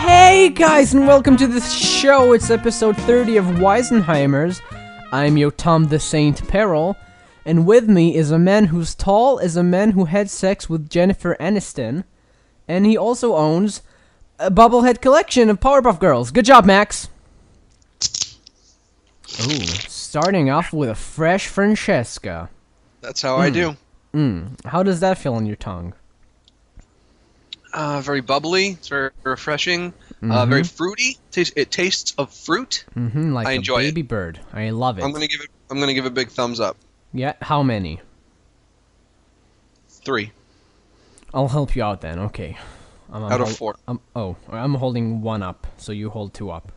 Hey guys, and welcome to this show. It's episode 30 of Wisenheimers. I'm Yotam Perel, and with me is a man who's tall as a man who had sex with Jennifer Aniston, and he also owns a bobblehead collection of Powerpuff Girls. Good job, Max. Ooh, starting off with a fresh Francesca. That's how I do. How does that feel on your tongue? Very bubbly. It's very refreshing. Very fruity. It tastes of fruit. Like I enjoy a baby bird. I love it. I'm gonna give it a big thumbs up. Yeah, how many? 3 I'll help you out then. Okay. out of 4. I'm holding 1 up, so you hold 2 up.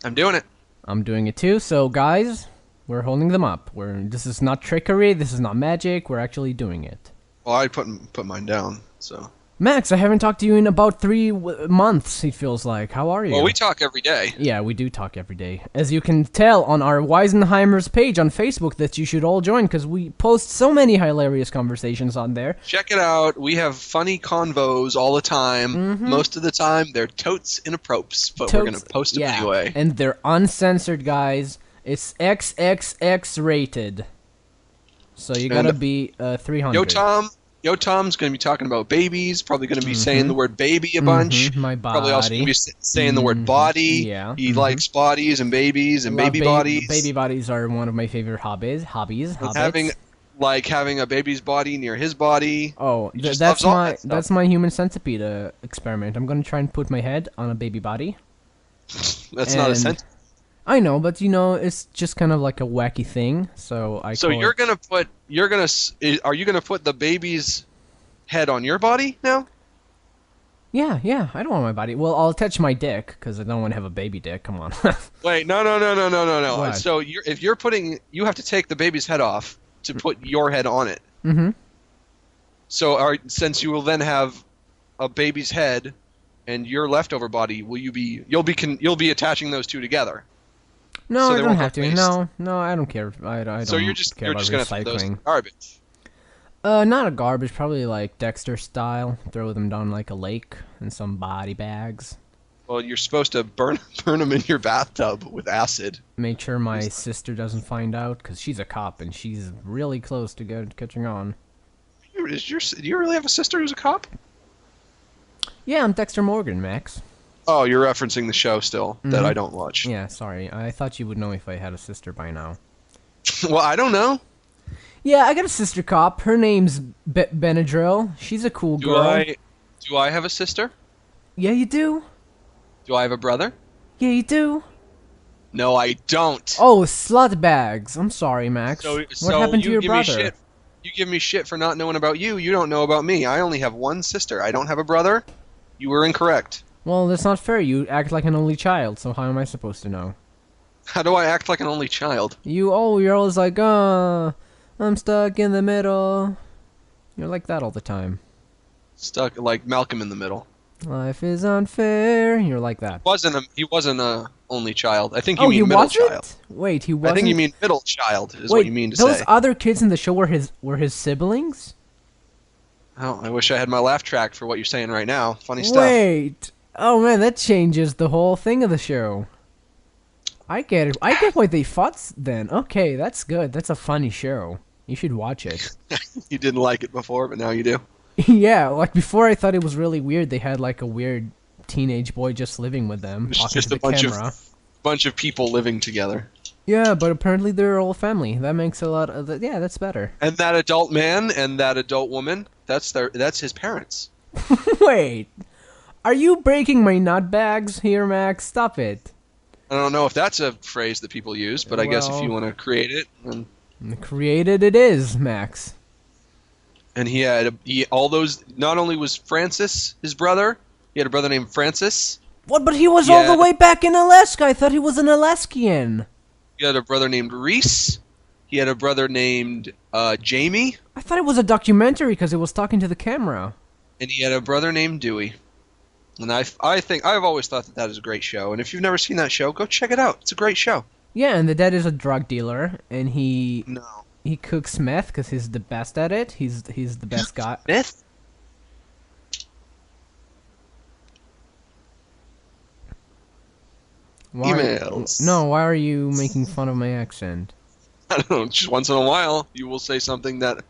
I'm doing it. I'm doing it too. So guys, we're holding them up. This is not trickery. This is not magic. We're actually doing it. Well, I put mine down. So. Max, I haven't talked to you in about 3 months, it feels like. How are you? Well, we talk every day. Yeah, we do talk every day. As you can tell on our Wisenheimers page on Facebook that you should all join, because we post so many hilarious conversations on there. Check it out. We have funny convos all the time. Most of the time, they're totes inappropriate, but we're going to post them anyway. And they're uncensored, guys. It's XXX rated. So you gotta be 300. Yotam's going to be talking about babies, probably going to be saying the word baby a bunch. My body. Probably also going to be saying the word body. Yeah. He likes bodies and babies and baby bodies. Baby bodies are one of my favorite hobbies. Having a baby's body near his body. Oh, that's my human centipede experiment. I'm going to try and put my head on a baby body. That's not a centipede. I know, but it's just kind of like a wacky thing. So are you gonna put the baby's head on your body now? Yeah. I don't want my body. Well, I'll attach my dick because I don't want to have a baby dick. Come on. Wait, no. What? So you have to take the baby's head off to put your head on it. So since you will then have a baby's head and your leftover body, you'll be attaching those two together. No, so I don't have to. No, I don't care. I don't. So you're just gonna throw those in garbage. Not a garbage. Probably like Dexter style. Throw them down like a lake in some body bags. Well, you're supposed to burn them in your bathtub with acid. Make sure my sister doesn't find out, because she's a cop and she's really close to catching on. Do you really have a sister who's a cop? Yeah, I'm Dexter Morgan, Max. Oh, you're referencing the show still that I don't watch. Yeah, sorry. I thought you would know if I had a sister by now. Well, I don't know. Yeah, I got a sister cop. Her name's Benadryl. She's a cool girl. Do I have a sister? Yeah, you do. Do I have a brother? Yeah, you do. No, I don't. Oh, slut bags. I'm sorry, Max. So what happened to your brother? You give me shit for not knowing about you. You don't know about me. I only have one sister. I don't have a brother. You were incorrect. Well, that's not fair. You act like an only child, so how am I supposed to know? How do I act like an only child? You're always like, I'm stuck in the middle. You're like that all the time. Stuck like Malcolm in the Middle. Life is unfair. You're like that. He wasn't a only child. I think you mean middle child. Wait, he wasn't? I think you mean middle child is what you mean to say. Those other kids in the show were his siblings? Oh, I wish I had my laugh track for what you're saying right now. Funny stuff. Wait. Oh man, that changes the whole thing of the show. I get it. I get why they fought then. Okay, that's good. That's a funny show. You should watch it. You didn't like it before, but now you do. Yeah, like before I thought it was really weird. They had like a weird teenage boy just living with them. It's just a bunch of people living together. Yeah, but apparently they're all family. That makes a lot of yeah, that's better. And that adult man and that adult woman, that's his parents. Wait. Are you breaking my nut bags here, Max? Stop it. I don't know if that's a phrase that people use, but I guess if you want to create it. Created it is, Max. And he had all those. Not only was Francis his brother, he had a brother named Francis. What? But he was all the way back in Alaska. I thought he was an Alaskian. He had a brother named Reese. He had a brother named Jamie. I thought it was a documentary because it was talking to the camera. And he had a brother named Dewey. And I think I've always thought that is a great show. And if you've never seen that show, go check it out. It's a great show. Yeah, and the dad is a drug dealer, and he No. cooks meth because he's the best at it. He's the best guy. Myth? Emails. No, why are you making fun of my accent? I don't know. Just once in a while, you will say something that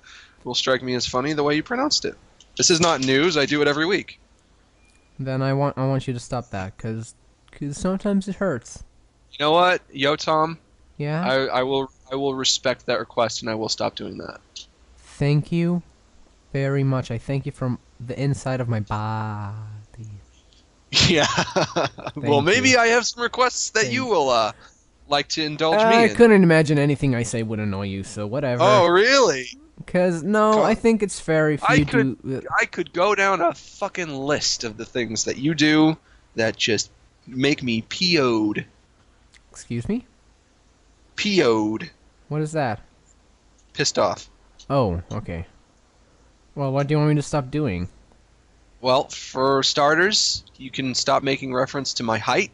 will strike me as funny the way you pronounced it. This is not news. I do it every week. Then I want you to stop that, cause sometimes it hurts. You know what, Yotam? Yeah. I will respect that request, and I will stop doing that. Thank you very much. I thank you from the inside of my body. Yeah. Well, maybe you. I have some requests that you will like to indulge me I in. couldn't imagine anything I say would annoy you, so whatever. Oh, really? Because, no, I think it's fair if you do... I could go down a fucking list of the things that you do that just make me PO'd. Excuse me? PO'd. What is that? Pissed off. Oh, okay. Well, what do you want me to stop doing? Well, for starters, you can stop making reference to my height.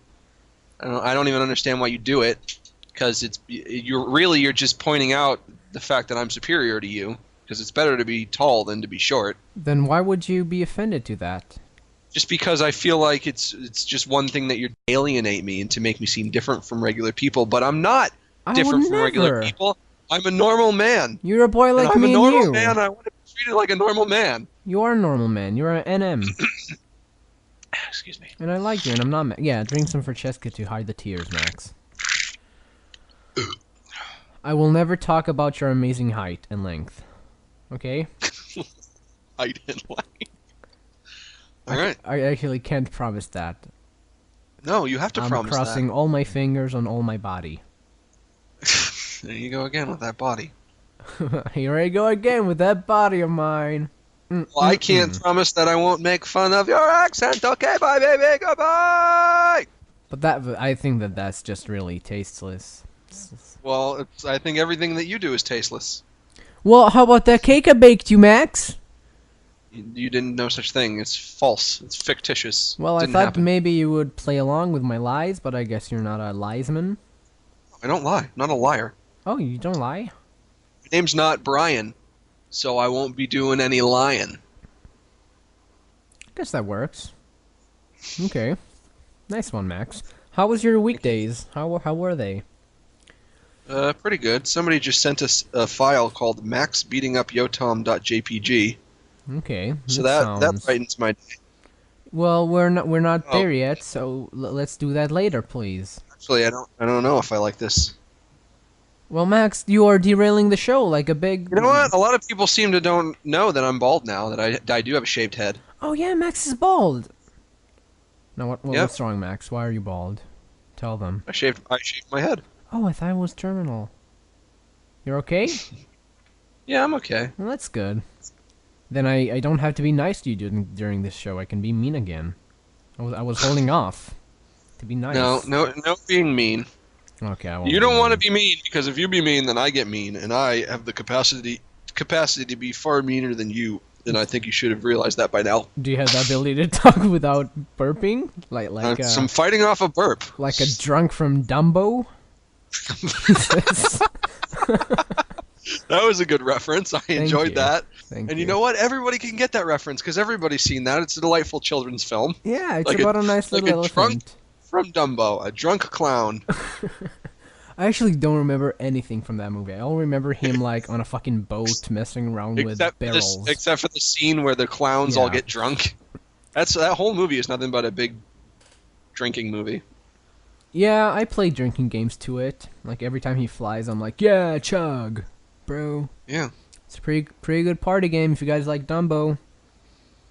I don't even understand why you do it, because you're just pointing out the fact that I'm superior to you, because it's better to be tall than to be short. Then why would you be offended to that? Just because I feel like it's just one thing that you're to alienate me and to make me seem different from regular people, but I'm not different from regular people. I'm a normal man. You're a boy like me and you. I'm a normal man. I want to be treated like a normal man. You are a normal man. You're an NM. Excuse me. And I like you, and I'm not... Yeah, drink some Francesca to hide the tears, Max. I will never talk about your amazing height and length. Okay? Height and length. Alright. I actually can't promise that. No, you have to promise that. I'm crossing all my fingers on all my body. There you go again with that body. Here I go again with that body of mine. Well, I can't promise that I won't make fun of your accent. Okay, bye, baby, goodbye! But I think that's just really tasteless. Well, I think everything that you do is tasteless. Well, how about that cake I baked you, Max? You didn't know such thing. It's false. It's fictitious. Well, I thought maybe you would play along with my lies, but I guess you're not a liesman. I don't lie. I'm not a liar. Oh, you don't lie? My name's not Brian, so I won't be doing any lying. I guess that works. Okay. Nice one, Max. How was your weekdays? How were they? Pretty good. Somebody just sent us a file called maxbeatingupyotam.jpg. Okay. So that brightens my day. Well, we're not there yet, so let's do that later, please. Actually, I don't know if I like this. Well, Max, you are derailing the show like a big... You know what? A lot of people seem to don't know that I'm bald now, that I do have a shaved head. Oh yeah, Max is bald. Now Yep. what's wrong, Max? Why are you bald? Tell them. I shaved my head. Oh, I thought it was terminal. You're okay? Yeah, I'm okay. Well, that's good. Then I don't have to be nice to you during this show. I can be mean again. I was holding off to be nice. No being mean. Okay, I won't. You don't want to be mean, because if you be mean, then I get mean, and I have the capacity to be far meaner than you. And I think you should have realized that by now. Do you have the ability to talk without burping? Like I'm fighting off a burp. Like a drunk from Dumbo? That was a good reference. I enjoyed that. Thank and you know what? Everybody can get that reference, because everybody's seen that. It's a delightful children's film. Yeah, it's about a nice little elephant. From Dumbo, a drunk clown. I actually don't remember anything from that movie. I only remember him like on a fucking boat messing around with barrels. Except for the scene where the clowns all get drunk. That whole movie is nothing but a big drinking movie. Yeah, I play drinking games to it. Like every time he flies, I'm like, yeah, chug, bro. Yeah. It's a pretty good party game if you guys like Dumbo.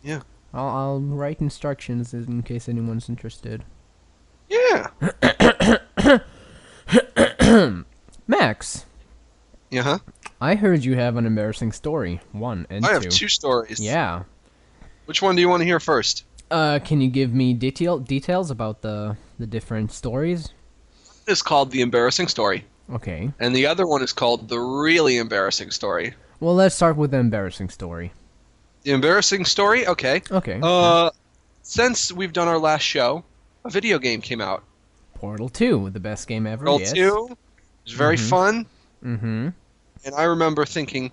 Yeah. I'll write instructions in case anyone's interested. Yeah. Max. Yeah. I heard you have an embarrassing story. 1 and 2. I have 2 stories. Yeah. Which one do you want to hear first? Can you give me details about the different stories? One is called The Embarrassing Story. Okay. And the other one is called The Really Embarrassing Story. Well, let's start with the embarrassing story. The embarrassing story? Okay. Okay. since we've done our last show, a video game came out. Portal 2, the best game ever. Portal yes. 2. It was very fun. Mm-hmm. And I remember thinking,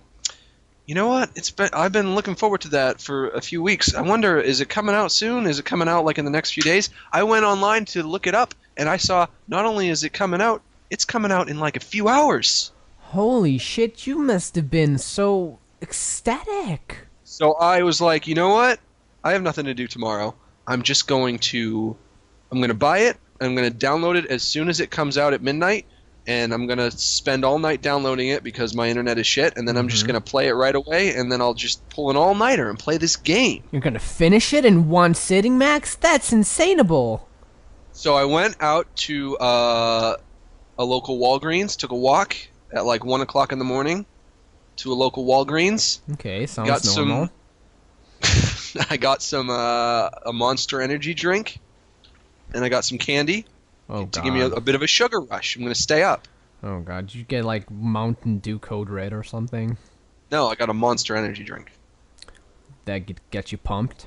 you know what? I've been looking forward to that for a few weeks. I wonder, is it coming out soon? Is it coming out like in the next few days? I went online to look it up, and I saw not only is it coming out, it's coming out in like a few hours. Holy shit, you must have been so ecstatic. So I was like, you know what? I have nothing to do tomorrow. I'm going to buy it. I'm going to download it as soon as it comes out at midnight, and I'm going to spend all night downloading it because my internet is shit, and then I'm just going to play it right away, and then I'll just pull an all-nighter and play this game. You're going to finish it in one sitting, Max? That's insaneable. So I went out to a local Walgreens, took a walk at like 1 o'clock in the morning to a local Walgreens. Okay, sounds normal. I got some a Monster Energy drink, and I got some candy to give me a bit of a sugar rush. I'm going to stay up. Oh, God. Did you get, like, Mountain Dew Code Red or something? No, I got a Monster Energy drink. That gets you pumped?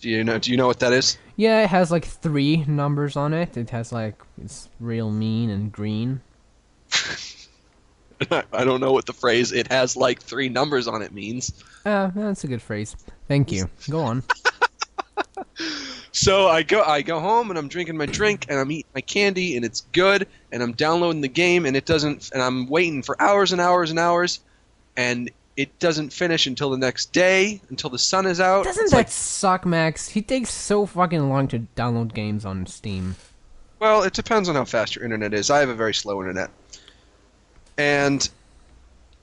Do you know what that is? Yeah, it has, like, 3 numbers on it. It has, like, it's real mean and green. I don't know what the phrase "it has like 3 numbers on it" means. That's a good phrase. Thank you. Go on. So I go home and I'm drinking my drink and I'm eating my candy and it's good and I'm downloading the game and it doesn't, and I'm waiting for hours and hours and hours and it doesn't finish until the next day, until the sun is out. Doesn't that suck, Max? He takes so fucking long to download games on Steam. Well, it depends on how fast your internet is. I have a very slow internet. And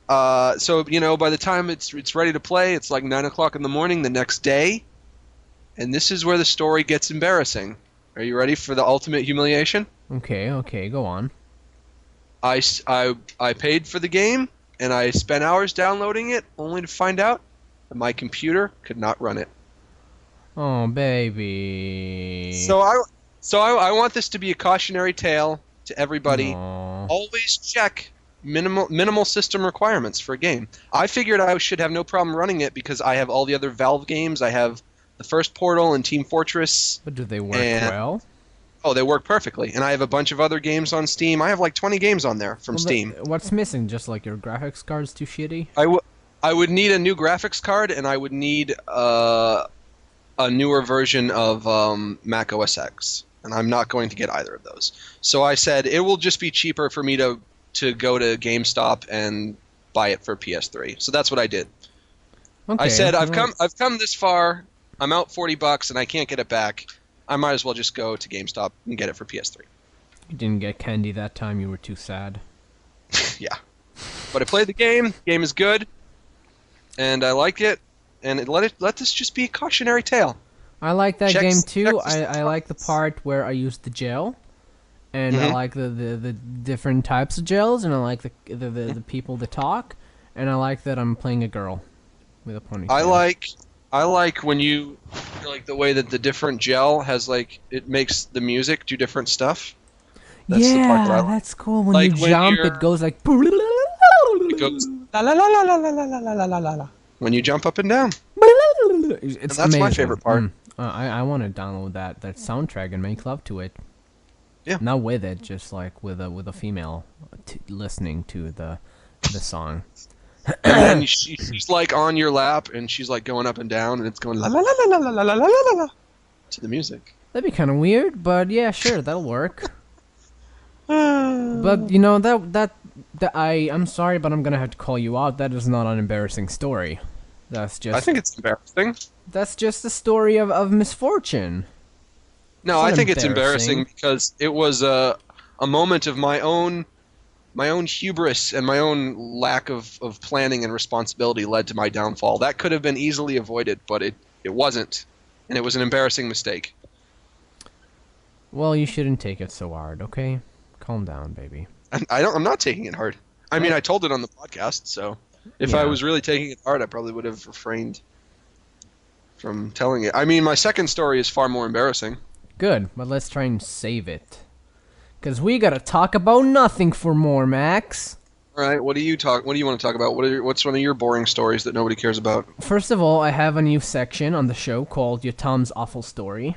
so, you know, by the time it's ready to play, it's like 9 o'clock in the morning the next day. And this is where the story gets embarrassing. Are you ready for the ultimate humiliation? Okay, go on. I paid for the game, and I spent hours downloading it, only to find out that my computer could not run it. Oh, baby. So I want this to be a cautionary tale to everybody. Aww. Always check minimal system requirements for a game. I figured I should have no problem running it because I have all the other Valve games. I have the first Portal and Team Fortress. But do they work well? Oh, they work perfectly. And I have a bunch of other games on Steam. I have like 20 games on there from Steam. What's missing? Just like your graphics card's too shitty? I would need a new graphics card, and I would need a newer version of Mac OS X. And I'm not going to get either of those. So I said it will just be cheaper for me to go to GameStop and buy it for PS3. So that's what I did. Okay, I said I've come this far. I'm out $40 and I can't get it back. I might as well just go to GameStop and get it for PS3. You didn't get candy that time. You were too sad. Yeah. But I played the game. The game is good. And I like it. And let this just be a cautionary tale. I like that game too. I like the part where I used the gel. And I like the different types of gels. And I like the people that talk. And I like that I'm playing a girl with a ponytail. I like when you like the way that the different gel has like it makes the music do different stuff. That's the part that I like. That's cool. When you jump, it goes like. It goes la la la la la la la la la la la. When you jump up and down. It's that's amazing. my favorite part. I want to download that soundtrack and make love to it. Yeah. Not with it, just like with a female listening to the song. And then she's like on your lap, and she's like going up and down, and it's going la la la la la la la la la la to the music. That'd be kind of weird, but yeah, sure, that'll work. But you know I'm sorry, but I'm gonna have to call you out. That is not an embarrassing story. That's just. I think it's embarrassing. That's just a story of misfortune. No, I think it's embarrassing because it was a moment of my own hubris and my own lack of planning and responsibility led to my downfall. That could have been easily avoided, but it wasn't, and it was an embarrassing mistake. Well, you shouldn't take it so hard, okay? Calm down, baby. I'm not taking it hard. I mean, I told it on the podcast, so if I was really taking it hard, I probably would have refrained from telling it. I mean, my second story is far more embarrassing. Good, but let's try and save it. Because we gotta talk about nothing for more, Max. All right. What do you want to talk about? What's one of your boring stories that nobody cares about? First of all, I have a new section on the show called Yotam's Awful Story,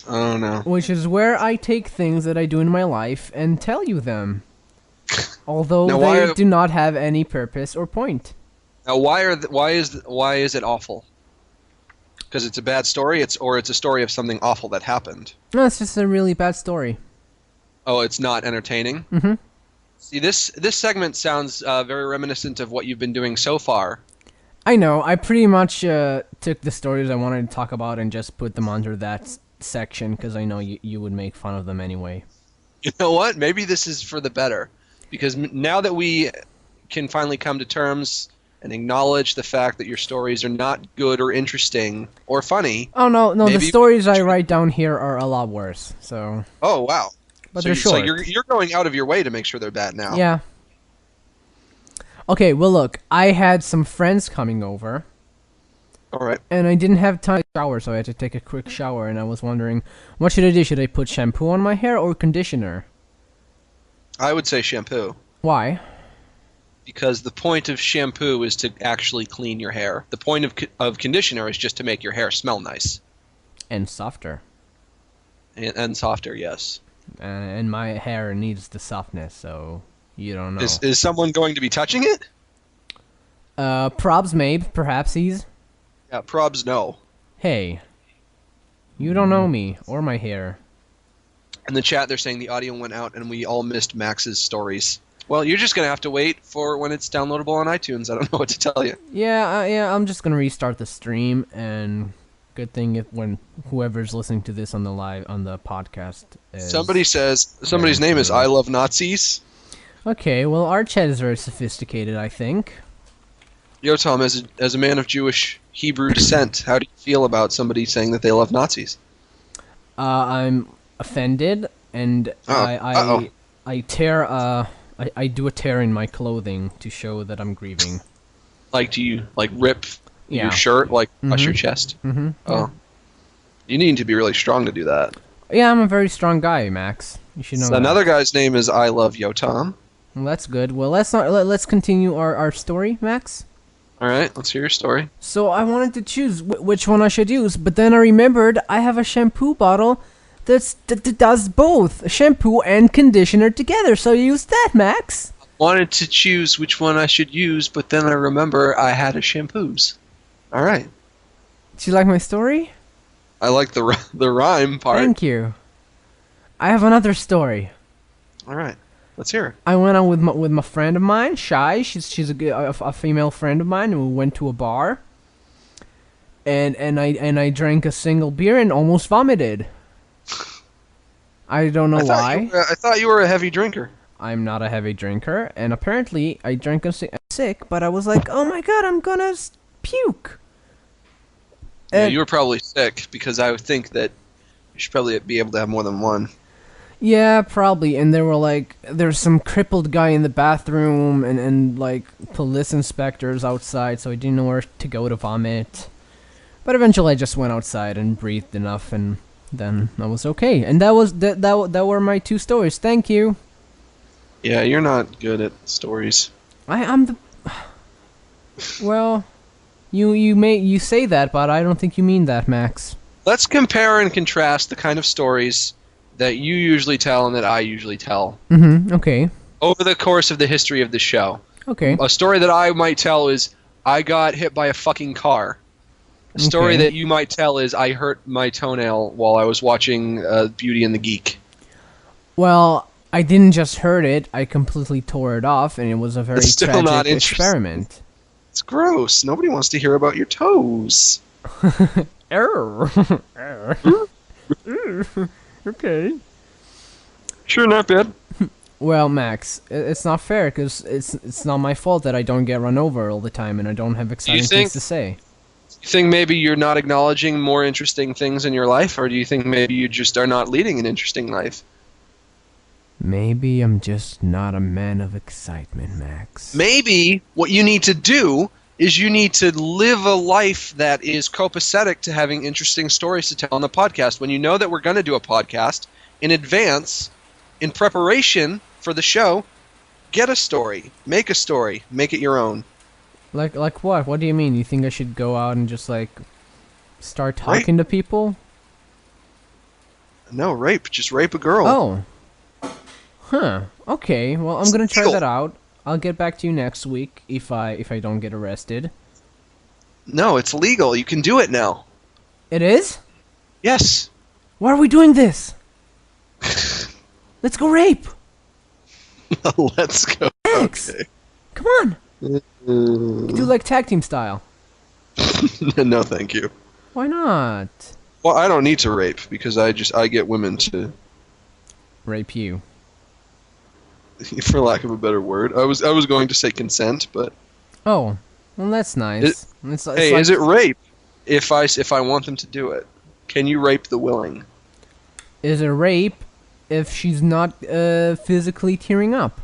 Oh no. which is where I take things that I do in my life and tell you them, although Now, they do not have any purpose or point. Now, why is it awful? Because it's a bad story. It's a story of something awful that happened. No, it's just a really bad story. Oh, it's not entertaining. Mm-hmm. See, this segment sounds very reminiscent of what you've been doing so far. I know. I pretty much took the stories I wanted to talk about and just put them under that section because I know you would make fun of them anyway. You know what? Maybe this is for the better, because now that we can finally come to terms and acknowledge the fact that your stories are not good or interesting or funny. Oh no, the maybe stories I write down here are a lot worse. So. Oh wow. But they're short. So you're going out of your way to make sure they're bad now. Yeah. Okay, well look, I had some friends coming over. All right. And I didn't have time to shower, so I had to take a quick shower, and I was wondering, what should I do? Should I put shampoo on my hair or conditioner? I would say shampoo. Why? Because the point of shampoo is to actually clean your hair. The point of conditioner is just to make your hair smell nice. And softer. And softer, yes. And my hair needs the softness, so you don't know. Is someone going to be touching it? Probs maybe, perhaps he's. Yeah, probs no. Hey, you don't know me or my hair. In the chat, they're saying the audio went out and we all missed Max's stories. Well, you're just going to have to wait for when it's downloadable on iTunes. I don't know what to tell you. Yeah, I'm just going to restart the stream, and good thing when whoever's listening to this on the podcast is... Somebody's name is I Love Nazis. Okay, well, our chat is very sophisticated, I think. Yotam, as a man of Jewish Hebrew descent, how do you feel about somebody saying that they love Nazis? I'm offended, and I do a tear in my clothing to show that I'm grieving. Like, do you rip your shirt, across your chest? Mm-hmm. Oh, you need to be really strong to do that. Yeah, I'm a very strong guy, Max. You should know. So another guy's name is I Love Yotam. Well, that's good. Well, let's continue our story, Max. All right, let's hear your story. So I wanted to choose which one I should use, but then I remembered I have a shampoo bottle that does both shampoo and conditioner together. So use that, Max. I wanted to choose which one I should use, but then I remember I had a shampoos. All right. Do you like my story? I like the rhyme part. Thank you. I have another story. All right, let's hear it. I went out with my friend of mine, Shy. She's a female friend of mine, and we went to a bar. And I drank a single beer and almost vomited. I don't know why. I thought you were a heavy drinker. I'm not a heavy drinker, and apparently I drank a sick, but I was like, oh my god, I'm gonna puke. Yeah, you were probably sick, because I would think that you should probably be able to have more than one. Yeah, probably. And there were there's some crippled guy in the bathroom and police inspectors outside, so I didn't know where to go to vomit. But eventually I just went outside and breathed enough, and then I was okay. And that were my two stories. Thank you. Yeah, you're not good at stories. I'm the... Well, you say that, but I don't think you mean that, Max. Let's compare and contrast the kind of stories that you usually tell and that I usually tell. Mm-hmm, okay. Over the course of the history of the show. Okay. A story that I might tell is, I got hit by a fucking car. A story that you might tell is, I hurt my toenail while I was watching Beauty and the Geek. Well, I didn't just hurt it, I completely tore it off, and it was a very tragic experiment. It's gross. Nobody wants to hear about your toes. Error. Okay. Sure, not bad. Well, Max, it's not fair, because it's not my fault that I don't get run over all the time and I don't have exciting things to say. You think maybe you're not acknowledging more interesting things in your life, or do you think maybe you just are not leading an interesting life? Maybe I'm just not a man of excitement, Max. Maybe what you need to do is you need to live a life that is copacetic to having interesting stories to tell on the podcast. When you know that we're going to do a podcast, in advance, in preparation for the show, Get a story. Make a story. Make it your own. Like what? What do you mean? You think I should go out and just like start talking to people? No, rape. Just rape a girl. Oh. Huh. Okay. Well, I'm gonna try that out. I'll get back to you next week if I don't get arrested. No, it's legal. You can do it now. It is? Yes. Why are we doing this? Let's go rape. Let's go. Thanks. Okay. Come on. Do like tag team style. No, thank you. Why not? Well, I don't need to rape because I get women to rape you. For lack of a better word, I was going to say consent, but oh, well that's nice. It's hey, like... is it rape if I want them to do it? Can you rape the willing? Is it rape if she's not physically tearing up?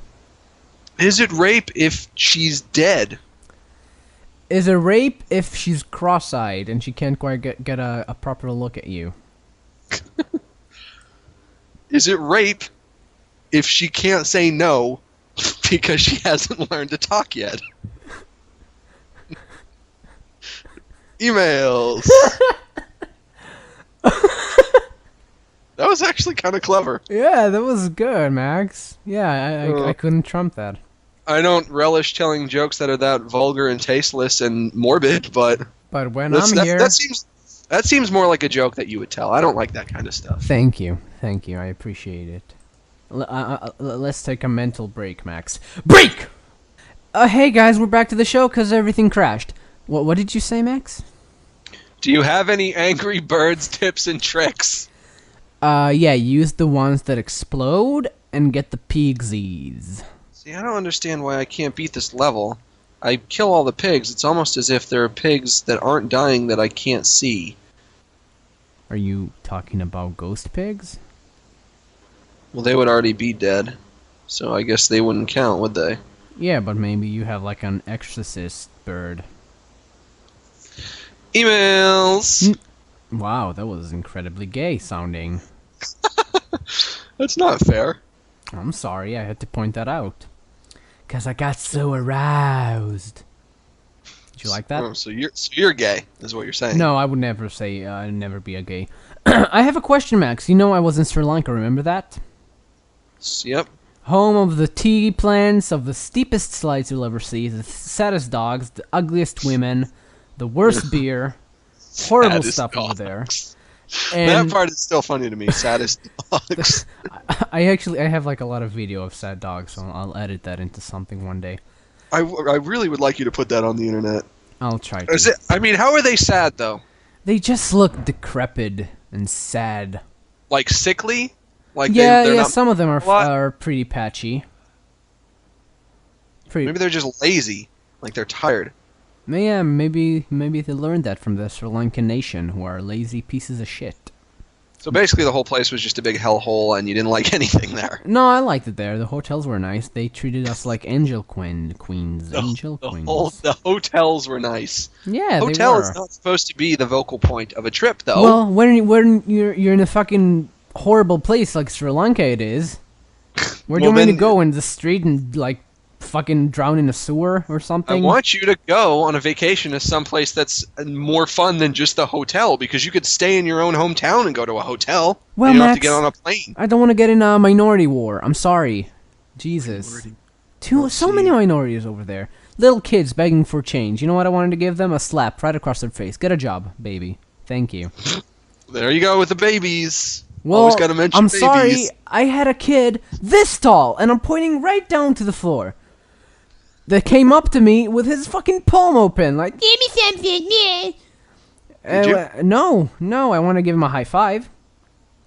Is it rape if she's dead? Is it rape if she's cross-eyed and she can't quite get a proper look at you? Is it rape if she can't say no because she hasn't learned to talk yet? Emails. That was actually kind of clever. Yeah, that was good, Max. Yeah, I couldn't trump that. I don't relish telling jokes that are that vulgar and tasteless and morbid, but when I'm here, that seems more like a joke that you would tell. I don't like that kind of stuff. Thank you, I appreciate it. Let's take a mental break, Max. Break! Hey guys, we're back to the show because everything crashed. What did you say, Max? Do you have any Angry Birds tips and tricks? Yeah, use the ones that explode and get the pigsies. See, I don't understand why I can't beat this level. I kill all the pigs. It's almost as if there are pigs that aren't dying that I can't see. Are you talking about ghost pigs? Well, they would already be dead, so I guess they wouldn't count, would they? Yeah, but maybe you have like an exorcist bird. Emails! Wow, that was incredibly gay sounding. That's not fair. I'm sorry, I had to point that out. 'Cause I got so aroused. Did you like that? Oh, so you're gay, is what you're saying. No, I would never say, I'd never be a gay. I have a question, Max. You know I was in Sri Lanka, remember that? Yep. Home of the tea plants, of the steepest slides you'll ever see, the saddest dogs, the ugliest women, the worst beer, horrible saddest stuff dogs. Over there. And that part is still funny to me, saddest dogs. I have like a lot of video of sad dogs, so I'll edit that into something one day. I really would like you to put that on the internet. I'll try to. How are they sad, though? They just look decrepit and sad. Like sickly? Like yeah, some of them are pretty patchy. Maybe they're just lazy. Like they're tired. Yeah, maybe they learned that from the Sri Lankan nation, who are lazy pieces of shit. So basically the whole place was just a big hellhole and you didn't like anything there. No, I liked it there. The hotels were nice. They treated us like angel queens. The hotels were nice. Yeah, Hotel they were. is not supposed to be the vocal point of a trip, though. Well, when you're in a fucking horrible place like Sri Lanka it is, where do you want me to go in the street and like fucking drown in a sewer or something? I want you to go on a vacation to someplace that's more fun than just the hotel, because you could stay in your own hometown and go to a hotel. Well, you don't Max, have to get on a plane. I don't want to get in a minority war. I'm sorry. Jesus. So many minorities over there. Little kids begging for change. You know what I wanted to give them? A slap right across their face. Get a job, baby. Thank you. There you go with the babies. Well, always gotta mention babies. Sorry. I had a kid this tall, and I'm pointing right down to the floor, that came up to me with his fucking palm open, like, give me something, yeah. Did you? No, I want to give him a high five.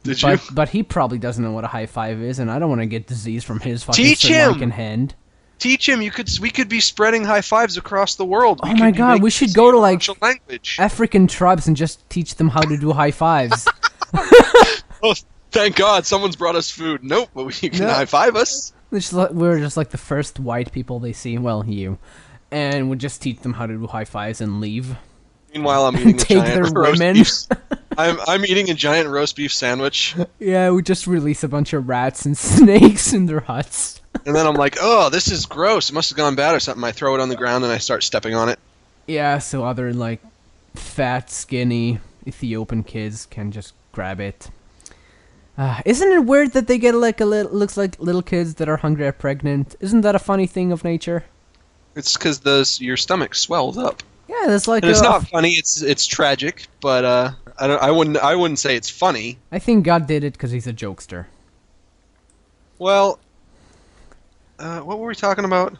Did you? But he probably doesn't know what a high five is, and I don't want to get disease from his fucking Sri Lankan hand. Teach him. We could be spreading high fives across the world. Oh my god, we should go to like African tribes and just teach them how to do high fives. Oh, thank God, someone's brought us food. Nope, but you can high five us. We're just like the first white people they see. Well, you. And we'll just teach them how to do high fives and leave. Meanwhile, I'm eating take their women. I'm eating a giant roast beef sandwich, Yeah, we just release a bunch of rats and snakes in their huts. and then I'm like, oh, this is gross. It must have gone bad or something. I throw it on the ground and I start stepping on it. Yeah, so other like fat, skinny Ethiopian kids can just grab it. Isn't it weird that they get like looks like little kids that are hungry or pregnant? Isn't that a funny thing of nature? It's because your stomach swells up. Yeah, that's like. And it's not funny. It's tragic, but I wouldn't say it's funny. I think God did it because he's a jokester. Well, what were we talking about?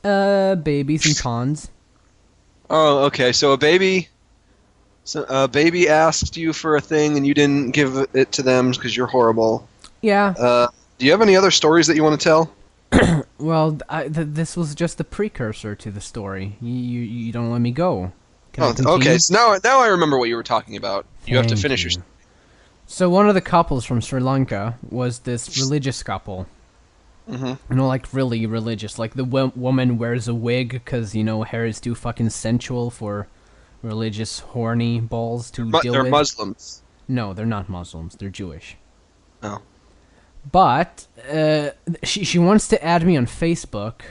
Babies and ponds. Oh, okay. So a baby asked you for a thing and you didn't give it to them because you're horrible. Yeah. Do you have any other stories that you want to tell? Well, this was just the precursor to the story. You don't let me go. Can I continue? Okay. So now I remember what you were talking about. You have to finish your. So one of the couples from Sri Lanka was this religious couple. Mm-hmm. You know, like really religious. Like the woman wears a wig because hair is too fucking sensual for religious horny balls to deal They're with. Muslims. No, they're not Muslims. They're Jewish. Oh. But she wants to add me on Facebook,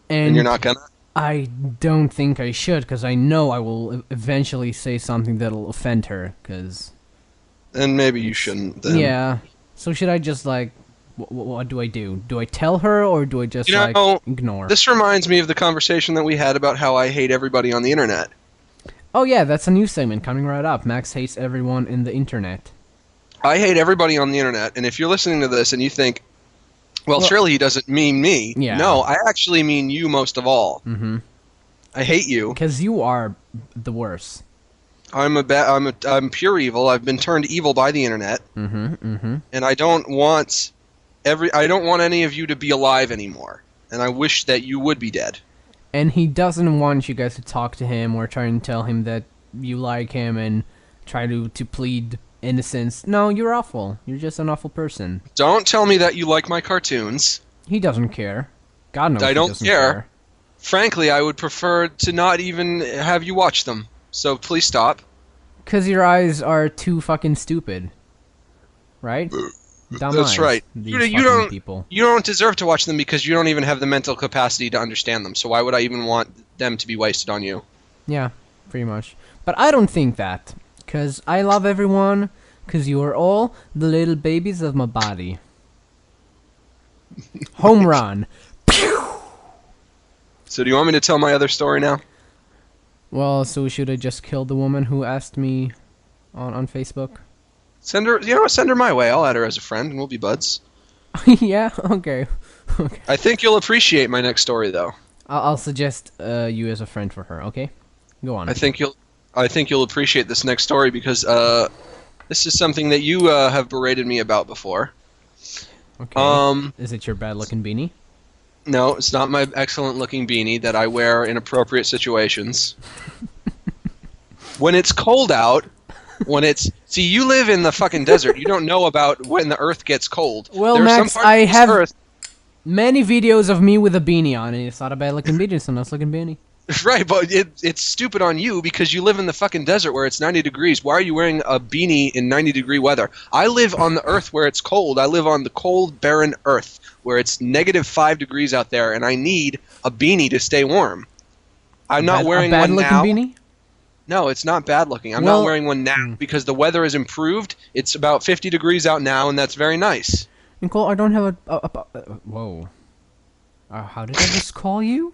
And you're not gonna? I don't think I should, because I know I will eventually say something that'll offend her. Cause Then maybe you shouldn't. Then. yeah. So should I just like, what do I do? Do I tell her or do I just ignore? This reminds me of the conversation that we had about how I hate everybody on the internet. Oh yeah, that's a new segment coming right up. Max hates everyone in the internet. I hate everybody on the internet, and if you're listening to this and you think, well, surely he doesn't mean me. Yeah. No, I actually mean you most of all. Mm-hmm. I hate you. Because you are the worst. I'm pure evil. I've been turned evil by the internet. Mm-hmm. Mm-hmm. And I don't want any of you to be alive anymore. And I wish that you would be dead. And he doesn't want you guys to talk to him or try and tell him that you like him and try to plead innocence. No, you're awful. You're just an awful person. Don't tell me that you like my cartoons. He doesn't care. God knows I he don't doesn't care. Frankly, I would prefer to not even have you watch them. So please stop. Because your eyes are too fucking stupid. Right? Dumb That's eyes, right. People. You don't deserve to watch them because you don't even have the mental capacity to understand them. So why would I even want them to be wasted on you? Yeah, pretty much. But I don't think that. Because I love everyone. Because you are all the little babies of my body. Home run. So do you want me to tell my other story now? Well, so should I just kill the woman who asked me on Facebook? Send her my way. I'll add her as a friend and we'll be buds. Yeah, okay. I think you'll appreciate my next story though. I'll suggest you as a friend for her, okay? Go on. I think you'll appreciate this next story because this is something that you have berated me about before. Okay. Is it your bad-looking beanie? No, it's not my excellent-looking beanie that I wear in appropriate situations. When it's cold out, see, you live in the fucking desert. You don't know about when the Earth gets cold. Well, Max, I have many videos of me with a beanie on, and it's not a bad-looking beanie. It's a nice-looking beanie. Right, but it's stupid on you because you live in the fucking desert where it's 90 degrees. Why are you wearing a beanie in 90-degree weather? I live on the Earth where it's cold. I live on the cold, barren Earth where it's -5 degrees out there, and I need a beanie to stay warm. I'm not wearing one now. A bad-looking beanie? No, it's not bad looking. I'm not wearing one now because the weather has improved. It's about 50 degrees out now, and that's very nice. Nicole, I don't have whoa. How did I just call you?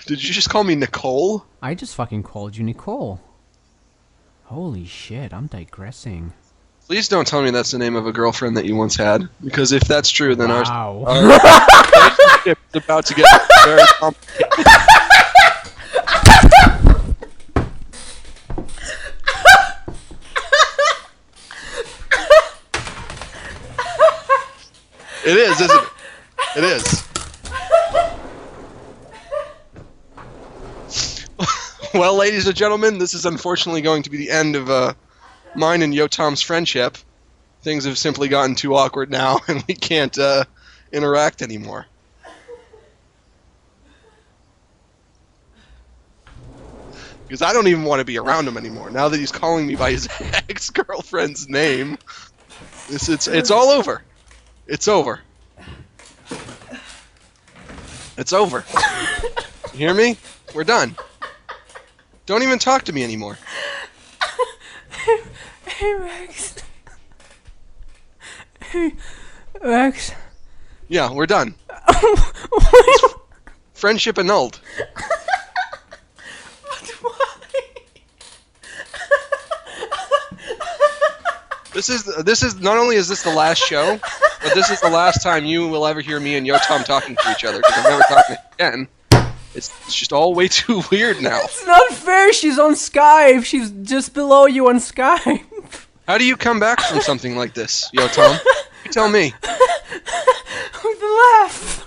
Did you just call me Nicole? I just fucking called you Nicole. Holy shit, I'm digressing. Please don't tell me that's the name of a girlfriend that you once had, because if that's true, then our relationship is about to get very complicated. It is, isn't it? It is. Well, ladies and gentlemen, this is unfortunately going to be the end of mine and Yotam's friendship. Things have simply gotten too awkward now, and we can't interact anymore. Because I don't even want to be around him anymore. Now that he's calling me by his ex-girlfriend's name, it's all over. It's over. It's over. You hear me? We're done. Don't even talk to me anymore. Hey, Max. Hey, Max. Yeah, we're done. Friendship annulled. But why? This is not only is this the last show, but this is the last time you will ever hear me and Yotam talking to each other, because I'm never talking again. It's just all way too weird now. It's not fair. She's on Skype. She's just below you on Skype. How do you come back from something like this, Yotam? You tell me. With a laugh.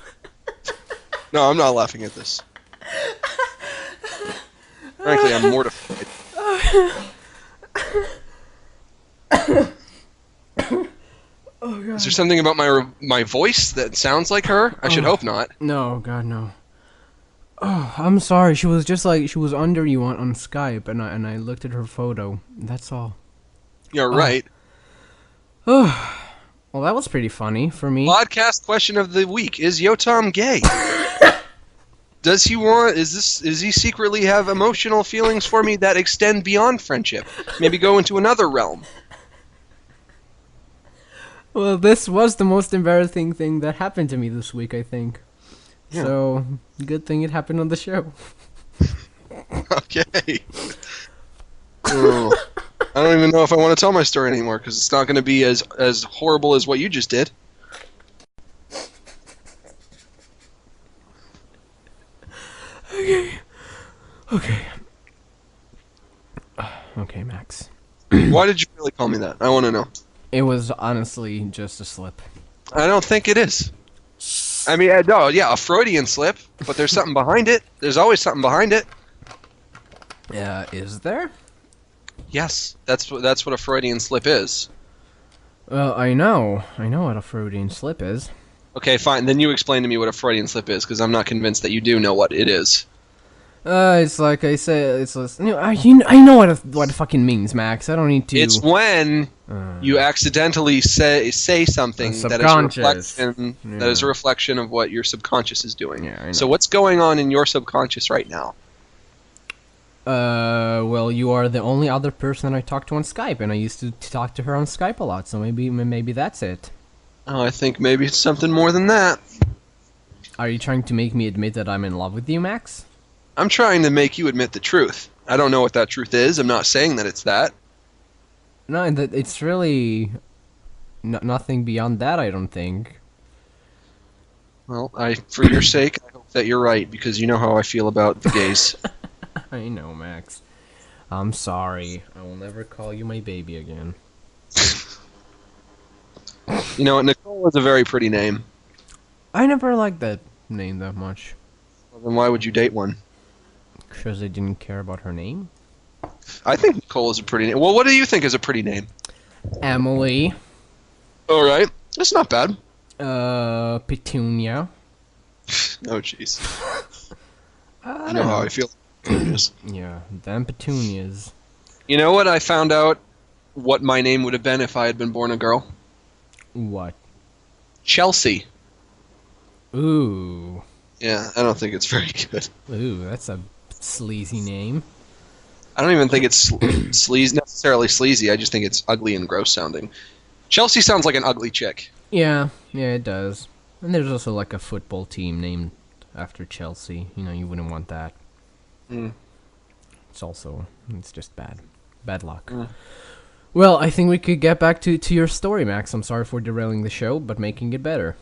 No, I'm not laughing at this. Frankly, I'm mortified. Oh, God. Is there something about my voice that sounds like her? I should hope not. No, God, no. Oh, I'm sorry. She was just like, she was under you on Skype, and I looked at her photo. That's all. You're right. Oh, well, that was pretty funny for me. Podcast question of the week: is Yotam gay? Does he want? Is he secretly have emotional feelings for me that extend beyond friendship? Maybe go into another realm. Well, this was the most embarrassing thing that happened to me this week, I think. Yeah. So, good thing it happened on the show. Okay. Oh, I don't even know if I want to tell my story anymore, because it's not going to be as horrible as what you just did. Okay. Okay, Max. Why did you really call me that? I want to know. It was honestly just a slip. I don't think it is. I mean, no, yeah, a Freudian slip, but there's something behind it. There's always something behind it. Is there? Yes, that's what a Freudian slip is. Well, I know what a Freudian slip is. Okay, fine. Then you explain to me what a Freudian slip is, because I'm not convinced that you do know what it is. It's like I say, I know what it fucking means, Max. I don't need to. It's when you accidentally say something that is a reflection of what your subconscious is doing. Yeah, I know. So what's going on in your subconscious right now? Well, you are the only other person that I talk to on Skype, and I used to talk to her on Skype a lot, so maybe that's it. Oh, I think maybe it's something more than that. Are you trying to make me admit that I'm in love with you, Max? I'm trying to make you admit the truth. I don't know what that truth is. I'm not saying that it's that. No, it's really nothing beyond that, I don't think. Well, for your sake, I hope that you're right, because you know how I feel about the gays. I know, Max. I'm sorry. I will never call you my baby again. You know what? Nicole is a very pretty name. I never liked that name that much. Well, then why would you date one? Because I didn't care about her name? I think Nicole is a pretty name. Well, what do you think is a pretty name? Emily. All right. That's not bad. Petunia. Oh, jeez. I know how I feel. Yeah, damn petunias. You know what? I found out what my name would have been if I had been born a girl. What? Chelsea. Ooh. Yeah, I don't think it's very good. Ooh, that's a sleazy name. I don't even think it's necessarily sleazy. I just think it's ugly and gross sounding. Chelsea sounds like an ugly chick. Yeah, it does. And there's also like a football team named after Chelsea. You know, you wouldn't want that. It's just bad luck. Well, I think we could get back to your story, Max. I'm sorry for derailing the show, but making it better.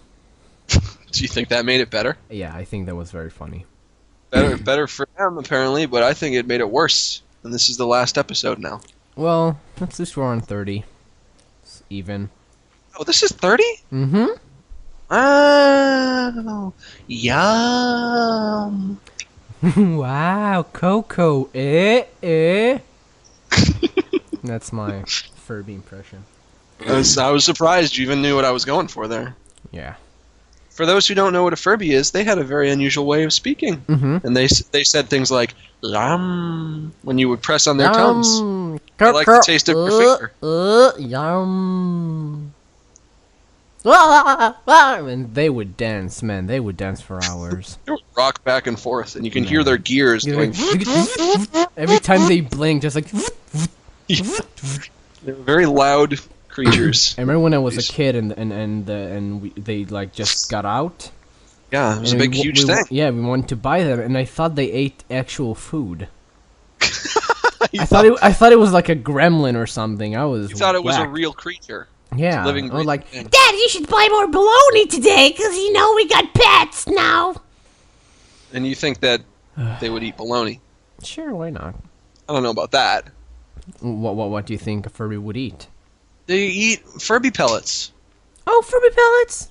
Do you think that made it better? Yeah, I think that was very funny. Better for them, apparently, but I think it made it worse. And this is the last episode now. Well, let's just we're on 30. It's even. Oh, this is 30? Mm-hmm. Oh, yum. Wow, Coco. That's my Furby impression. I was surprised you even knew what I was going for there. Yeah. for those who don't know what a Furby is, they had a very unusual way of speaking. Mm-hmm. And they said things like, yum, when you would press on their tongues. They like the taste of your finger. Yum. And they would dance, man. They would dance for hours. They would rock back and forth, and you can hear their gears going. Every time they blink, just like. They're very loud creatures. I remember when I was a kid and they like just got out. Yeah, it was a big, huge thing. Yeah, we wanted to buy them, and I thought they ate actual food. I thought it was like a gremlin or something. You thought it was a real creature. Yeah, living, I was like, thing. Dad, you should buy more bologna today, because you know we got pets now. And you think that they would eat bologna? Sure, why not? I don't know about that. What do you think a Furby would eat? They eat Furby pellets. Oh, Furby pellets!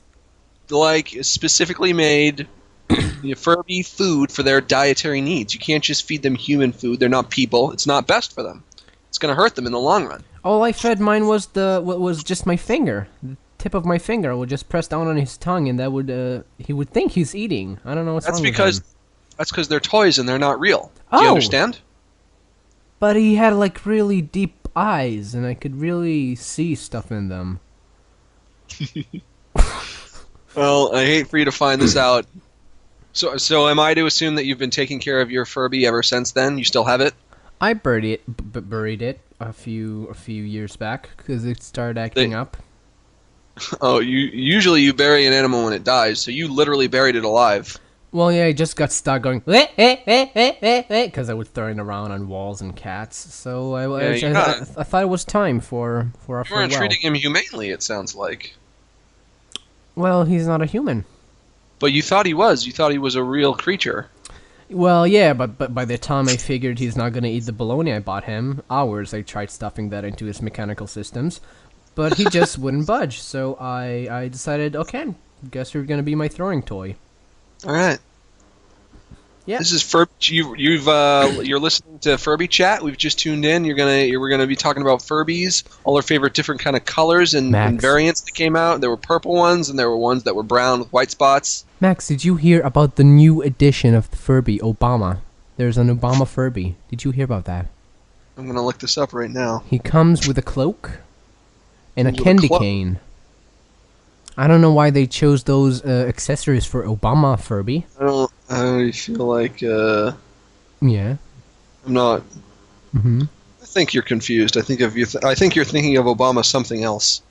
Like, specifically made Furby food for their dietary needs. You can't just feed them human food. They're not people. It's not best for them. It's going to hurt them in the long run. All I fed mine was was just my finger. The tip of my finger. I would just press down on his tongue, and that would he would think he's eating. I don't know what's wrong with him. That's because they're toys and they're not real. Do you understand? But he had like really deep eyes, and I could really see stuff in them. Well, I hate for you to find this out. So am I to assume that you've been taking care of your Furby ever since then? You still have it? I buried it a few years back because it started acting up. Oh, usually you bury an animal when it dies, so you literally buried it alive. Well, yeah, I just got stuck going because I was throwing around on walls and cats. So I thought it was time for a farewell. You weren't treating him humanely, it sounds like. Well, he's not a human. But you thought he was. You thought he was a real creature. Well, yeah, but by the time I figured he's not going to eat the bologna I bought him, I tried stuffing that into his mechanical systems, but he just wouldn't budge, so I decided, okay, guess you're going to be my throwing toy. All right. Yeah. This is Furby. You're listening to Furby Chat. We've just tuned in. We're gonna be talking about Furbies, all our favorite different kind of colors and variants that came out. There were purple ones, and there were ones that were brown with white spots. Max, did you hear about the new edition of the Furby, Obama? There's an Obama Furby. Did you hear about that? I'm gonna look this up right now. He comes with a cloak and a candy cane. I don't know why they chose those accessories for Obama Furby. I feel like yeah. I'm not. Mm-hmm. I think you're confused. I think I think you're thinking of Obama something else.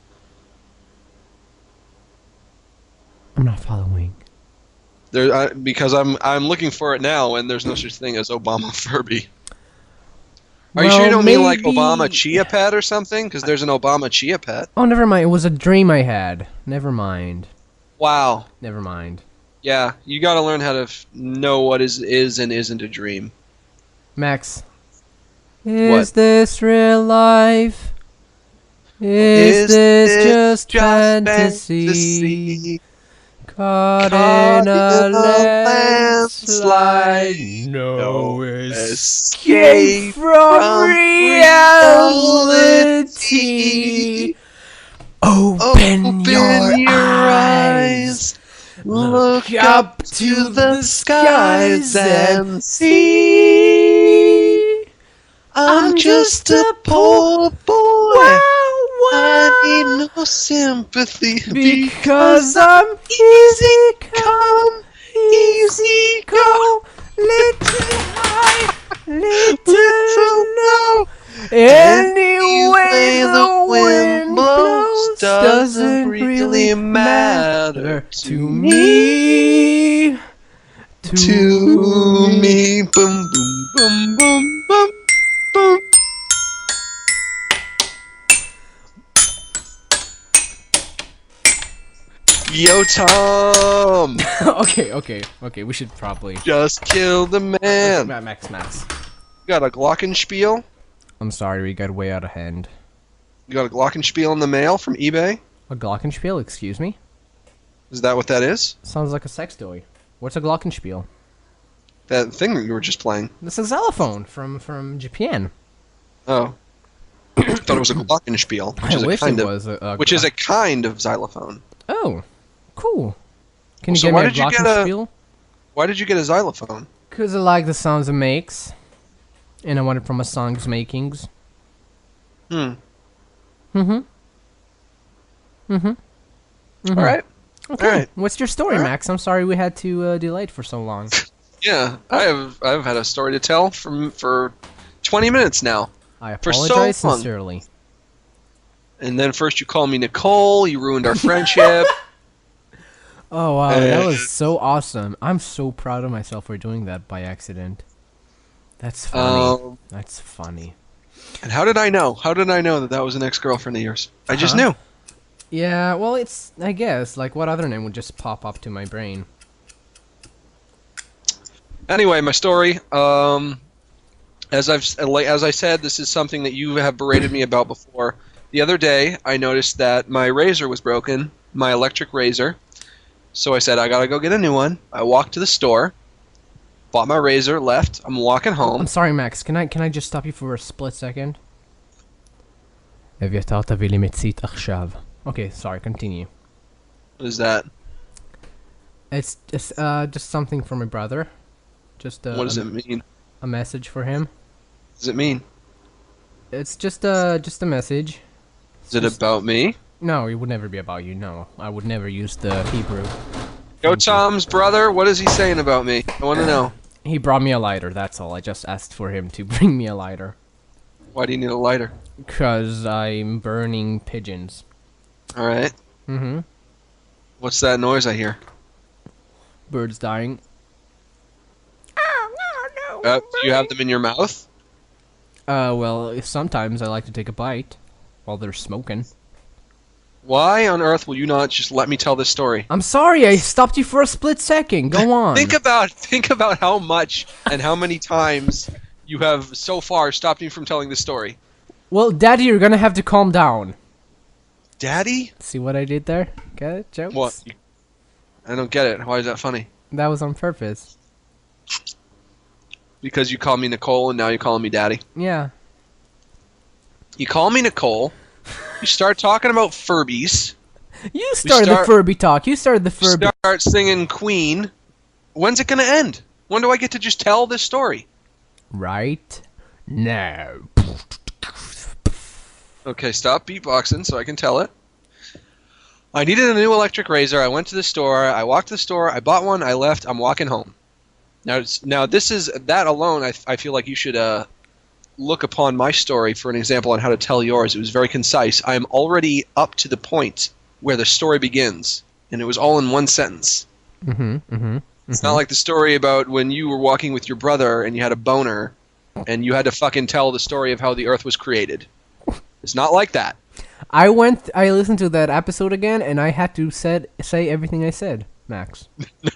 I'm not following. Because I'm looking for it now, and there's no such thing as Obama Furby. Are you Well, sure you don't mean like maybe- Obama Chia Pet or something? Because there's an Obama Chia Pet. Oh, never mind. It was a dream I had. Never mind. Wow. Never mind. Yeah, you got to learn how to know what is and isn't a dream. Max. Is this real life? Is this just fantasy? Caught in a landslide. No escape from reality. Open your eyes. Look up to the skies and see. I'm just a poor boy. I need no sympathy Because I'm easy come, easy go, little high, little low. Anyway the wind blows doesn't really matter to me. to me. Boom, boom, boom, boom, boom, boom. Yotam! Okay, we should probably... Just kill the man! Max. You got a Glockenspiel? I'm sorry, we got way out of hand. You got a Glockenspiel in the mail from eBay? A Glockenspiel, excuse me? Is that what that is? Sounds like a sex toy. What's a Glockenspiel? That thing that you were just playing. This is a xylophone from Japan. Oh. I thought it was a Glockenspiel, I wish it was which is a kind of xylophone. Oh, cool. Can you So get why me a did you get a- glockenspiel? Why did you get a xylophone? Because I like the sounds it makes. And I want it from a song's makings. Hmm. Mm-hmm. Mm-hmm. All right. Okay. All right. What's your story, All right. Max? I'm sorry we had to delay it for so long. Yeah, I've had a story to tell for 20 minutes now. I For so apologize long. sincerely. And then first you called me Nicole. You ruined our friendship. Oh, wow. That was so awesome. I'm so proud of myself for doing that by accident. That's funny. That's funny. And how did I know? How did I know that that was an ex-girlfriend of yours? I just knew. Yeah, well, it's, I guess, like, what other name would just pop up to my brain? Anyway, my story. As I said, this is something that you have berated me about before. The other day, I noticed that my razor was broken, my electric razor. So I said, I gotta go get a new one. I walked to the store, bought my razor, left. I'm walking home. I'm sorry, Max. Can I just stop you for a split second? Okay, sorry. Continue. What is that? It's just something for my brother. Just What does it mean? a message for him. What does it mean? It's just a message. Is it about me? No, it would never be about you. No, I would never use the Hebrew. Yotam's brother, what is he saying about me? I want to know. He brought me a lighter. That's all. I just asked for him to bring me a lighter. Why do you need a lighter? 'Cause I'm burning pigeons. All right. Mm-hmm. What's that noise I hear? Birds dying. Do you have them in your mouth? Well, sometimes I like to take a bite while they're smoking. Why on earth will you not just let me tell this story? I'm sorry, I stopped you for a split second. Go on. Think about how much and how many times you have so far stopped me from telling this story. Well, Daddy, you're gonna have to calm down. Daddy? See what I did there? Get it? Jokes? What? I don't get it. Why is that funny? That was on purpose. Because you call me Nicole and now you're calling me Daddy. Yeah. You call me Nicole. You start talking about Furbies. You started the Furby talk. You started the Furby. Start singing Queen. When's it gonna end? When do I get to just tell this story? Right now. Okay, stop beatboxing so I can tell it. I needed a new electric razor. I went to the store. I walked to the store. I bought one. I left. I'm walking home. Now this is that alone. I feel like you should look upon my story for an example on how to tell yours. It was very concise. I am already up to the point where the story begins, and it was all in one sentence. It's not like the story about when you were walking with your brother and you had a boner, and you had to fucking tell the story of how the Earth was created. It's not like that. I listened to that episode again, and I had to say everything I said, Max.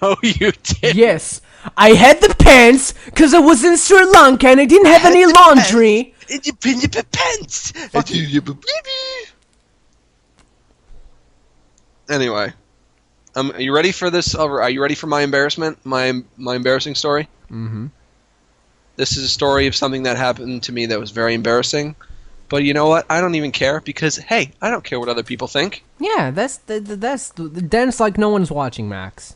No, you didn't. Yes, I had the pants because I was in Sri Lanka and I didn't have any laundry. Pants. Anyway, are you ready for this? Are you ready for my embarrassment? My embarrassing story? Mm-hmm. This is a story of something that happened to me that was very embarrassing. But you know what? I don't even care because, hey, I don't care what other people think. Yeah, that's then it's like no one's watching, Max.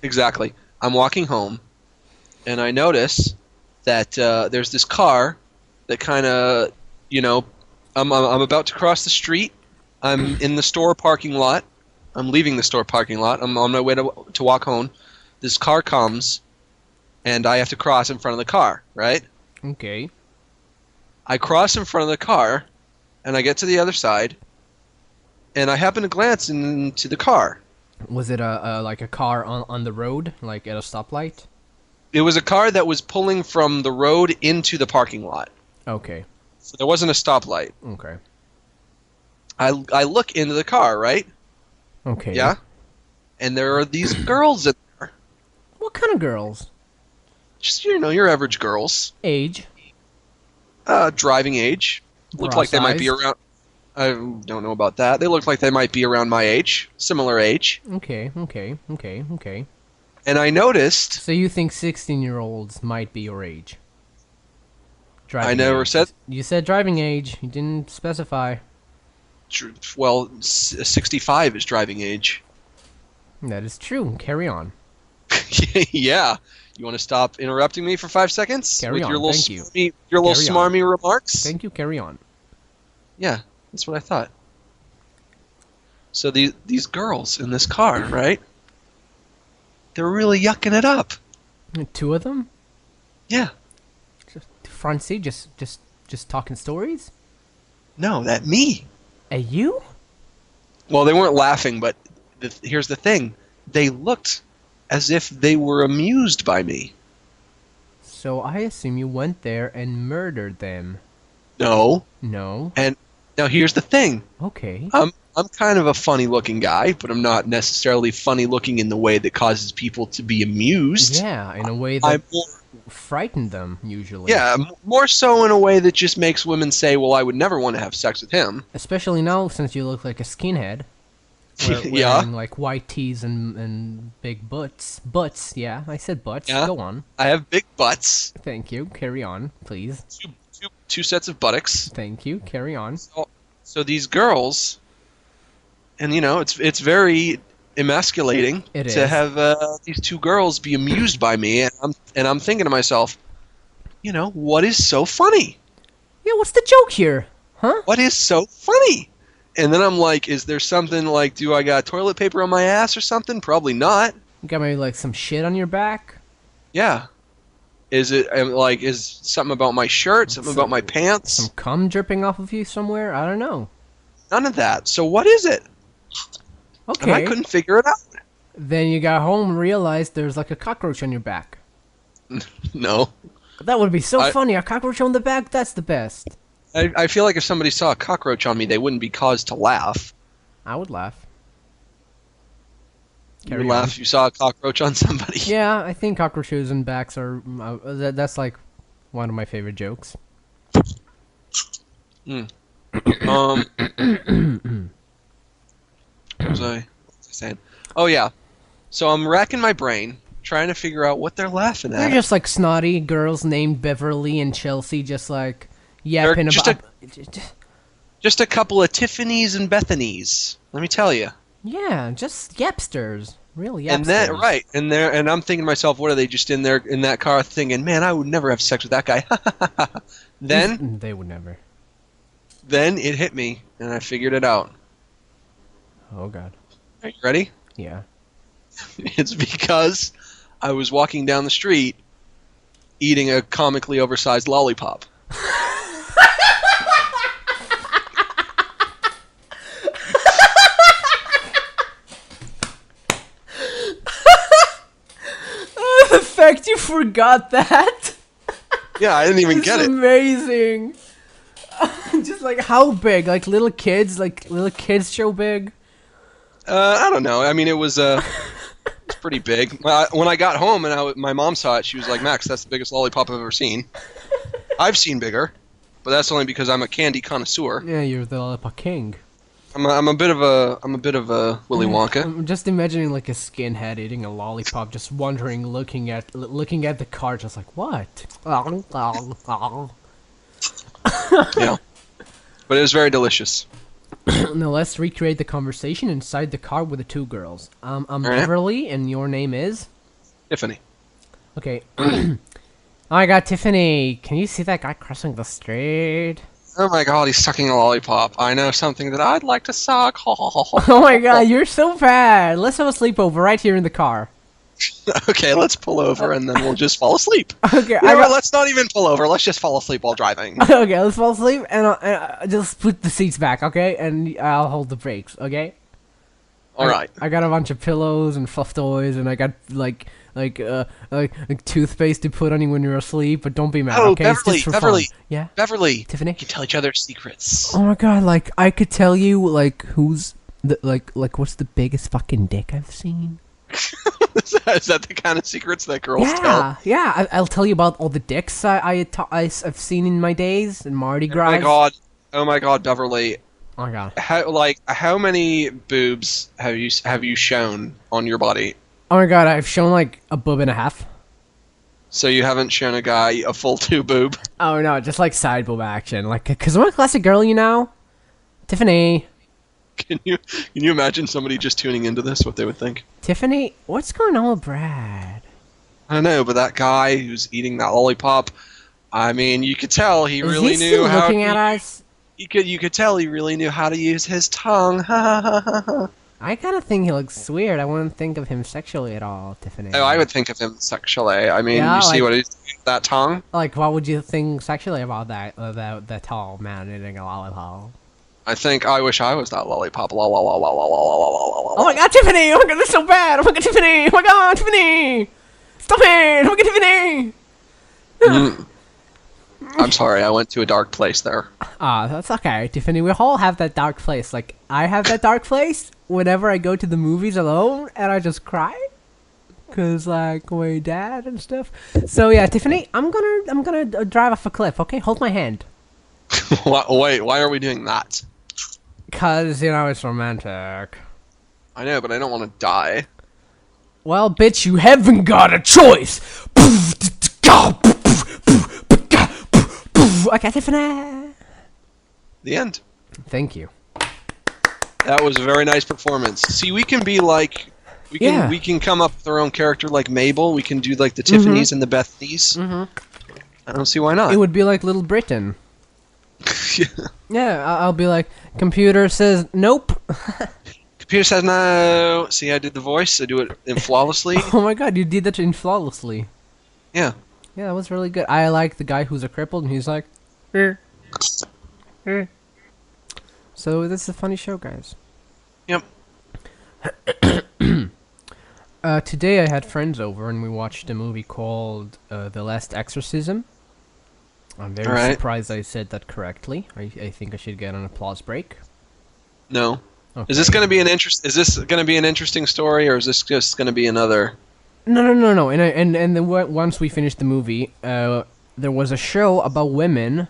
Exactly. I'm walking home, and I notice that there's this car that kind of, I'm about to cross the street. I'm in the store parking lot. I'm leaving the store parking lot. I'm on my way to walk home. This car comes, and I have to cross in front of the car, right? Okay. I cross in front of the car, and I get to the other side, and I happen to glance into the car. Was it like a car on the road, like at a stoplight? It was a car that was pulling from the road into the parking lot. Okay. So there wasn't a stoplight. Okay. I look into the car, right? Okay. Yeah? And there are these girls in there. What kind of girls? Just, your average girls. Age? Driving age. Look like they might be around... I don't know about that. They look like they might be around my age. Similar age. Okay. And I noticed... So you think 16-year-olds might be your age? I never said... You said driving age. You didn't specify. Well, 65 is driving age. That is true. Carry on. Yeah. You want to stop interrupting me for 5 seconds Carry with on. your little Thank you. your little Carry on. smarmy remarks? Thank you. Carry on. Yeah, that's what I thought. So these girls in this car, right? They're really yucking it up. 2 of them? Yeah. Just front seat, just talking stories? No, that me. You? Well, they weren't laughing, but here's the thing. They looked as if they were amused by me. So I assume you went there and murdered them. No. No. And now here's the thing. Okay. I'm kind of a funny-looking guy, but I'm not necessarily funny-looking in the way that causes people to be amused. Yeah, in a way that I'm more, frightened them, usually. yeah, more so in a way that just makes women say, well, I would never want to have sex with him. Especially now, since you look like a skinhead. Yeah. Wearing, like, white tees and big butts. Butts, yeah, I said butts. Yeah. Go on. I have big butts. Thank you. Carry on, please. Two sets of buttocks. Thank you. Carry on. So these girls, and you know, it's very emasculating to have these 2 girls be amused by me, and I'm thinking to myself, you know, what is so funny? Yeah, what's the joke here? Huh? What is so funny? And then I'm like, is there something like, do I got toilet paper on my ass or something? Probably not. You got maybe, like, some shit on your back? Yeah. Is it like, is something about my shirt? Something about my pants? Some cum dripping off of you somewhere? I don't know. None of that. So what is it? Okay. And I couldn't figure it out. Then you got home and realized there's like a cockroach on your back. No. That would be so funny. A cockroach on the back? That's the best. I feel like if somebody saw a cockroach on me, they wouldn't be caused to laugh. I would laugh. You would laugh if you saw a cockroach on somebody. Yeah, I think cockroaches and backs are... that's like one of my favorite jokes. What was I saying? Oh, yeah. So I'm racking my brain, trying to figure out what they're laughing at. They're just like snotty girls named Beverly and Chelsea, just like yapping about... Just a couple of Tiffany's and Bethany's, let me tell you. Yeah, just yapsters. Real yapsters. And that, right. And I'm thinking to myself, what are they just in there in that car thinking, man, I would never have sex with that guy. Then... They would never. Then it hit me, and I figured it out. Oh, God. Are you ready? Yeah. It's because I was walking down the street eating a comically oversized lollipop. The fact you forgot that. Yeah, I didn't even get it. Amazing. Just like how big? Like little kids show big? I don't know. I mean, it was pretty big. When I got home and my mom saw it, she was like, "Max, that's the biggest lollipop I've ever seen." I've seen bigger, but that's only because I'm a candy connoisseur. Yeah, you're the lollipop king. I'm a bit of a Willy Wonka. I'm just imagining like a skinhead eating a lollipop, just wondering, looking at the car, just like what? Yeah, but it was very delicious. Now let's recreate the conversation inside the car with the 2 girls. I'm right. Beverly, and your name is? Tiffany. Okay. Oh my God, Tiffany, can you see that guy crossing the street? Oh my God, he's sucking a lollipop. I know something that I'd like to suck. Oh my God, you're so bad. Let's have a sleepover right here in the car. Okay, let's pull over and then we'll just fall asleep. Okay, You know what? Let's not even pull over. Let's just fall asleep while driving. Okay, let's fall asleep and I'll just put the seats back, okay? And I'll hold the brakes, okay? All right. I got a bunch of pillows and fluff toys, and I got like toothpaste to put on you when you're asleep. But don't be mad, Oh, okay? Beverly, it's just for Beverly, fun. Yeah, Beverly. Tiffany. We can tell each other secrets. Oh my God! Like I could tell you like who's the like what's the biggest fucking dick I've seen. Is that the kind of secrets that girls tell? Yeah. I'll tell you about all the dicks I've seen in my days in Mardi Gras. Oh my God, Beverly. Oh my God. How many boobs have you shown on your body? Oh my God, I've shown like a boob and a half. So you haven't shown a guy a full 2 boob? Oh no, just like side boob action. Like, cause I'm a classic girl, you know. Tiffany. Can you imagine somebody just tuning into this, what they would think? Tiffany, what's going on with Brad? I don't know, but that guy who's eating that lollipop, I mean, you could tell he Is really he knew still how. looking at us? You could tell he really knew how to use his tongue. I kind of think he looks weird. I wouldn't think of him sexually at all, Tiffany. Oh, I would think of him sexually. I mean, Yeah, you see like- what he's doing with that tongue? Like, what would you think sexually about that tall man eating a lollipop? I think I wish I was that lollipop. La, la, la, la, la, la, la, la, la, la. Oh my god, Tiffany! Oh my god, this is so bad! Oh my god, Tiffany! Oh my god, Tiffany! Stop it! Oh my god, Tiffany! I'm sorry, I went to a dark place there. Ah, that's okay, Tiffany. We all have that dark place. Like, I have that dark place whenever I go to the movies alone and I just cry. Cause like my dad and stuff. So yeah, Tiffany, I'm gonna drive off a cliff. Okay, hold my hand. Wait, why are we doing that? Cause you know it's romantic. I know, but I don't want to die. Well, bitch, you haven't got a choice. Okay, Tiffany. The end. Thank you. That was a very nice performance. See, we can be like, we can come up with our own character like Mabel. We can do like the Tiffany's and the Bethanies. I don't see why not. It would be like Little Britain. Yeah, I'll be like, computer says nope. Computer says no. See, I did the voice. I do it flawlessly. Oh my god, you did that in flawlessly. Yeah. Yeah, that was really good. I like the guy who's a crippled and he's like, So this is a funny show, guys. Yep. Today I had friends over and we watched a movie called The Last Exorcism. I'm very surprised I said that correctly. I think I should get an applause break. No. Okay. Is this going to be Is this going to be an interesting story, or is this just going to be another? No. And then once we finished the movie, there was a show about women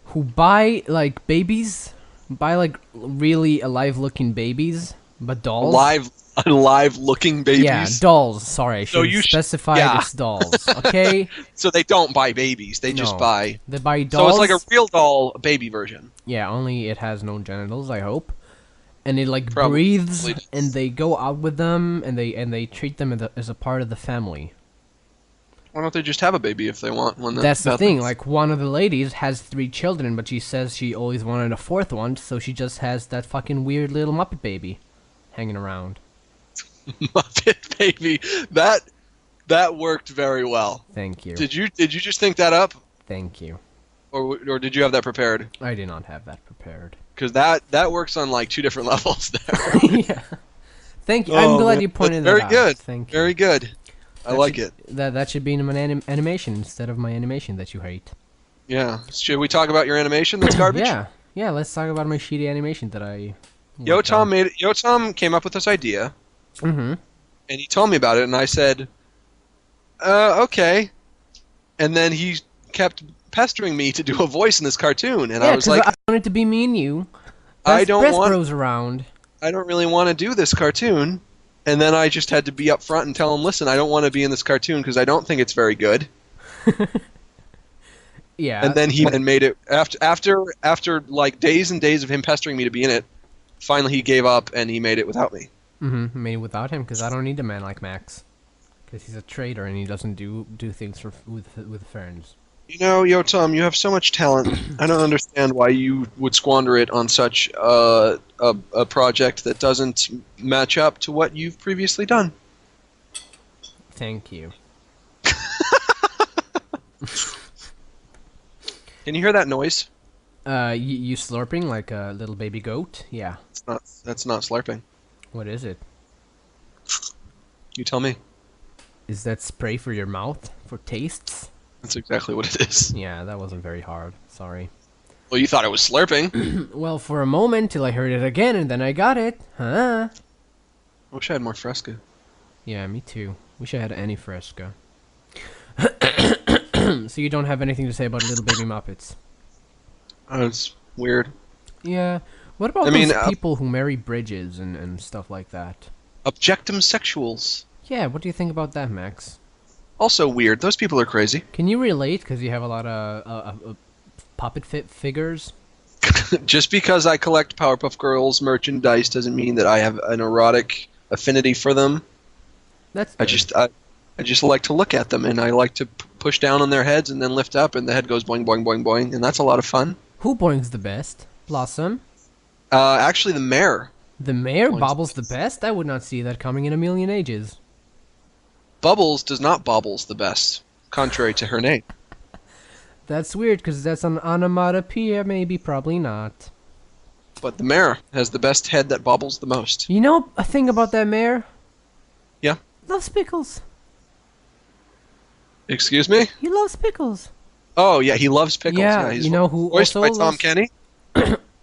who buy like babies, like really alive-looking babies, but dolls. Alive-looking babies. Yeah, dolls. Sorry, I should you specify it's dolls. Okay. So they don't buy babies. They just buy. They buy dolls. So it's like a real doll baby version. Yeah, only it has no genitals, I hope. And it like Probably. breathes, and they go out with them, and they treat them as a part of the family. Why don't they just have a baby if they want one? That's the thing. Like one of the ladies has 3 children, but she says she always wanted a 4th one, so she just has that fucking weird little Muppet baby hanging around. Muppet baby. That worked very well. Thank you. Did you just think that up, Thank you. or did you have that prepared? I did not have that prepared. Because that works on like 2 different levels there. Yeah. Thank you. I'm glad you pointed that out. Very good. Thank you. Very good. I like it. That should be in my animation instead of my animation that you hate. Yeah. Should we talk about your animation that's garbage? Yeah. Let's talk about my shitty animation that I. worked on. Yotam came up with this idea, Mm-hmm. and he told me about it, and I said, okay. And then he kept pestering me to do a voice in this cartoon, and I was like, I want it to be me and you. I don't Best want. bros around. I don't really want to do this cartoon. And then I just had to be up front and tell him, listen, I don't want to be in this cartoon because I don't think it's very good. Yeah. And then he made it after like days and days of him pestering me to be in it. Finally, he gave up and he made it without me. Mm-hmm. Made without him because I don't need a man like Max. Because he's a traitor and he doesn't do things with friends. You know, Yotam, you have so much talent. I don't understand why you would squander it on such a project that doesn't match up to what you've previously done. Thank you. Can you hear that noise? You slurping like a little baby goat? Yeah. That's not slurping. What is it? You tell me. Is that spray for your mouth? For tastes? That's exactly what it is. Yeah, that wasn't very hard. Sorry. Well, you thought it was slurping. Well, for a moment, till I heard it again, and then I got it. Huh? I wish I had more Fresca. Yeah, me too. Wish I had any Fresca. So you don't have anything to say about Little Baby Muppets? Oh, it's weird. Yeah. What about those people who marry bridges and stuff like that? Objectum sexuals. Yeah, what do you think about that, Max? Also weird. Those people are crazy. Can you relate? Because you have a lot of puppet figures. Just because I collect Powerpuff Girls merchandise doesn't mean that I have an erotic affinity for them. That's I good. just like to look at them, and I like to push down on their heads and then lift up, and the head goes boing, boing, boing, boing, and that's a lot of fun. Who boings the best? Blossom? Actually, the mare. The mare Boings bobbles the best? I would not see that coming in a million ages. Bubbles does not bobbles the best, contrary to her name. That's weird, because that's an onomatopoeia, maybe, probably not. But the mare has the best head that bobbles the most. You know a thing about that mare? Yeah. Loves pickles. Excuse me? He loves pickles. Oh, yeah, he loves pickles. Yeah, he's you know who voiced also by Tom loves... Kenny.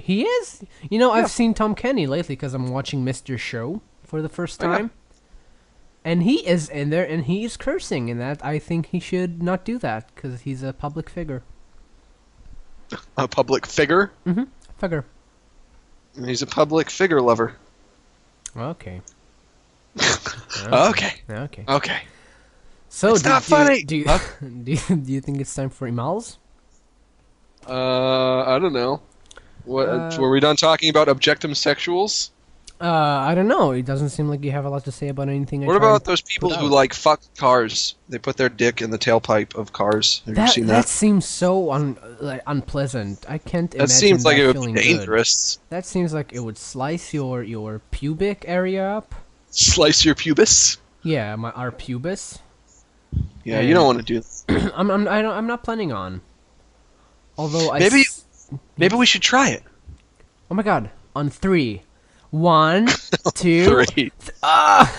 He is? You know, Yeah. I've seen Tom Kenny lately because I'm watching Mr. Show for the first Oh, yeah. time. And he is in there and he is cursing, and that I think he should not do that because he's a public figure. A public figure. Figure. He's a public figure lover. Okay. Okay. Okay. Okay. So, It's not funny. Do you, Huh? do you think it's time for emails? I don't know. What Uh, were we done talking about objectum sexuals? I don't know. It doesn't seem like you have a lot to say about anything. What about those people who like fuck cars? They put their dick in the tailpipe of cars. Have you seen That that? seems so unpleasant. I can't imagine That seems like that it would feeling be good. dangerous. That seems like it would slice your pubic area up. Slice your pubis. Yeah, our pubis. Yeah, you don't want to do that. I'm not planning on. Although Maybe we should try it. Oh my god! On 3, 1, 2. Three. I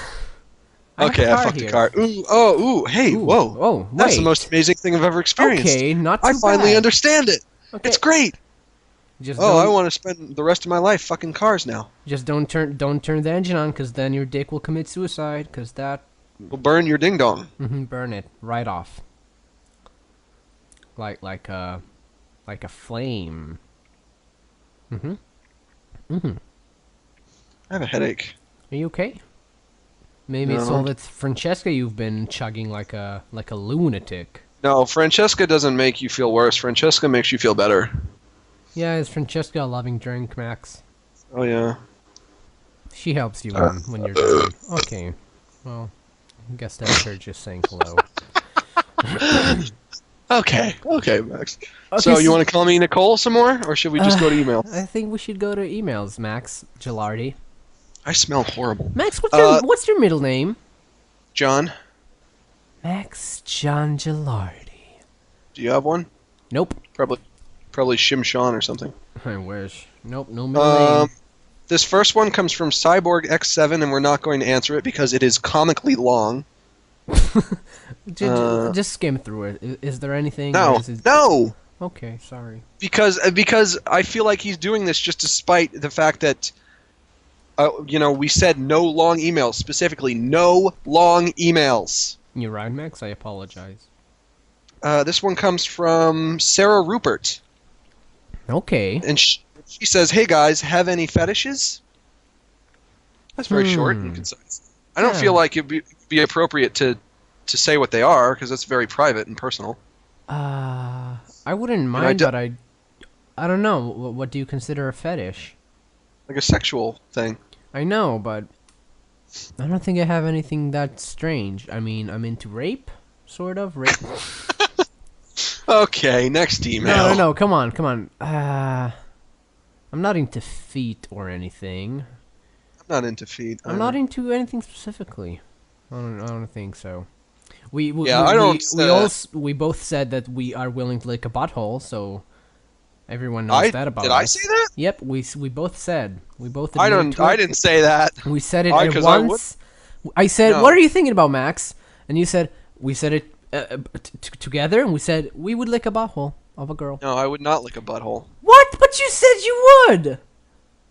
Okay, I fucked the car. Ooh, hey, Ooh, whoa. oh, That's the wait. most amazing thing I've ever experienced. Okay, not too I finally bad. understand it. Okay. It's great. Just Oh, I don't, want to spend the rest of my life fucking cars now. just don't turn the engine on, because then your dick will commit suicide. Because that We'll burn your ding dong. burn it right off. Like a flame. I have a headache. Are you okay? Maybe it's No. all that Francesca you've been chugging like a lunatic. No, Francesca doesn't make you feel worse. Francesca makes you feel better. Yeah, is Francesca a loving drink, Max? Oh yeah. She helps you when you're done. Okay. Well, I guess that's her just saying hello. Okay, Max. Okay, So you want to call me Nicole some more, or should we just go to email? I think we should go to emails, Max Gilardi. I smell horrible. Max, Uh, what's your middle name? John, Max John Gilardi. do you have one? Nope. Probably Shim Sean or something. I wish. Nope, no middle name. This first one comes from Cyborg X7, and we're not going to answer it because it is comically long. Just skim through it. Is there anything? No, or is it... no, Okay, sorry. because I feel like he's doing this just despite the fact that, we said no long emails, specifically no long emails. You're right, Max. I apologize. This one comes from Sarah Rupert, Okay. and she says, "Hey guys, have any fetishes?" That's very short and concise. I don't Yeah. feel like it'd be appropriate to say what they are because that's very private and personal. I wouldn't mind, but I don't know. What do you consider a fetish? Like a sexual thing. I know, but I don't think I have anything that strange. I mean, I'm into rape, sort of. Rape. Okay, next email. No. Come on. I'm not into feet or anything. I'm not into feet. I'm not into anything specifically. I don't think so. We both said that we are willing to lick a butthole, so everyone knows that about us. Did I say that? Yep, we both said. We both I admitted to it. didn't say that. We said it 'cause I once. I said, No. "What are you thinking about, Max?" And you said, "We said it together," and we said we would lick a butthole of a girl. No, I would not lick a butthole. What? But you said you would.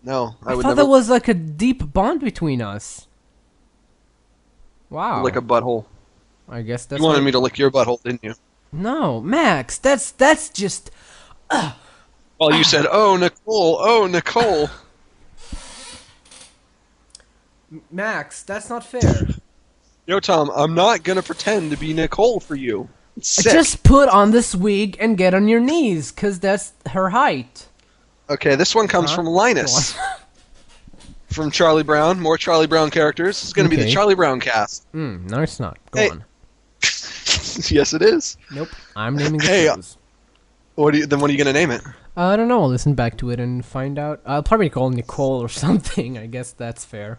No, I I would thought never that was like a deep bond between us. Wow. lick a butthole. I guess that's. You wanted me to lick your butthole, didn't you? No, Max. That's just. Well, you said, "Oh, Nicole." Max, that's not fair. Yo, Tom, I'm not gonna pretend to be Nicole for you. It's sick. Just put on this wig and get on your knees, cause that's her height. Okay, this one comes from Linus. From Charlie Brown. More Charlie Brown characters. It's going to be the Charlie Brown cast. No, it's not. Go on. Yes, it is. Nope. I'm naming the shows. What are you going to name it? I don't know. I'll listen back to it and find out. I'll probably call Nicole or something. I guess that's fair.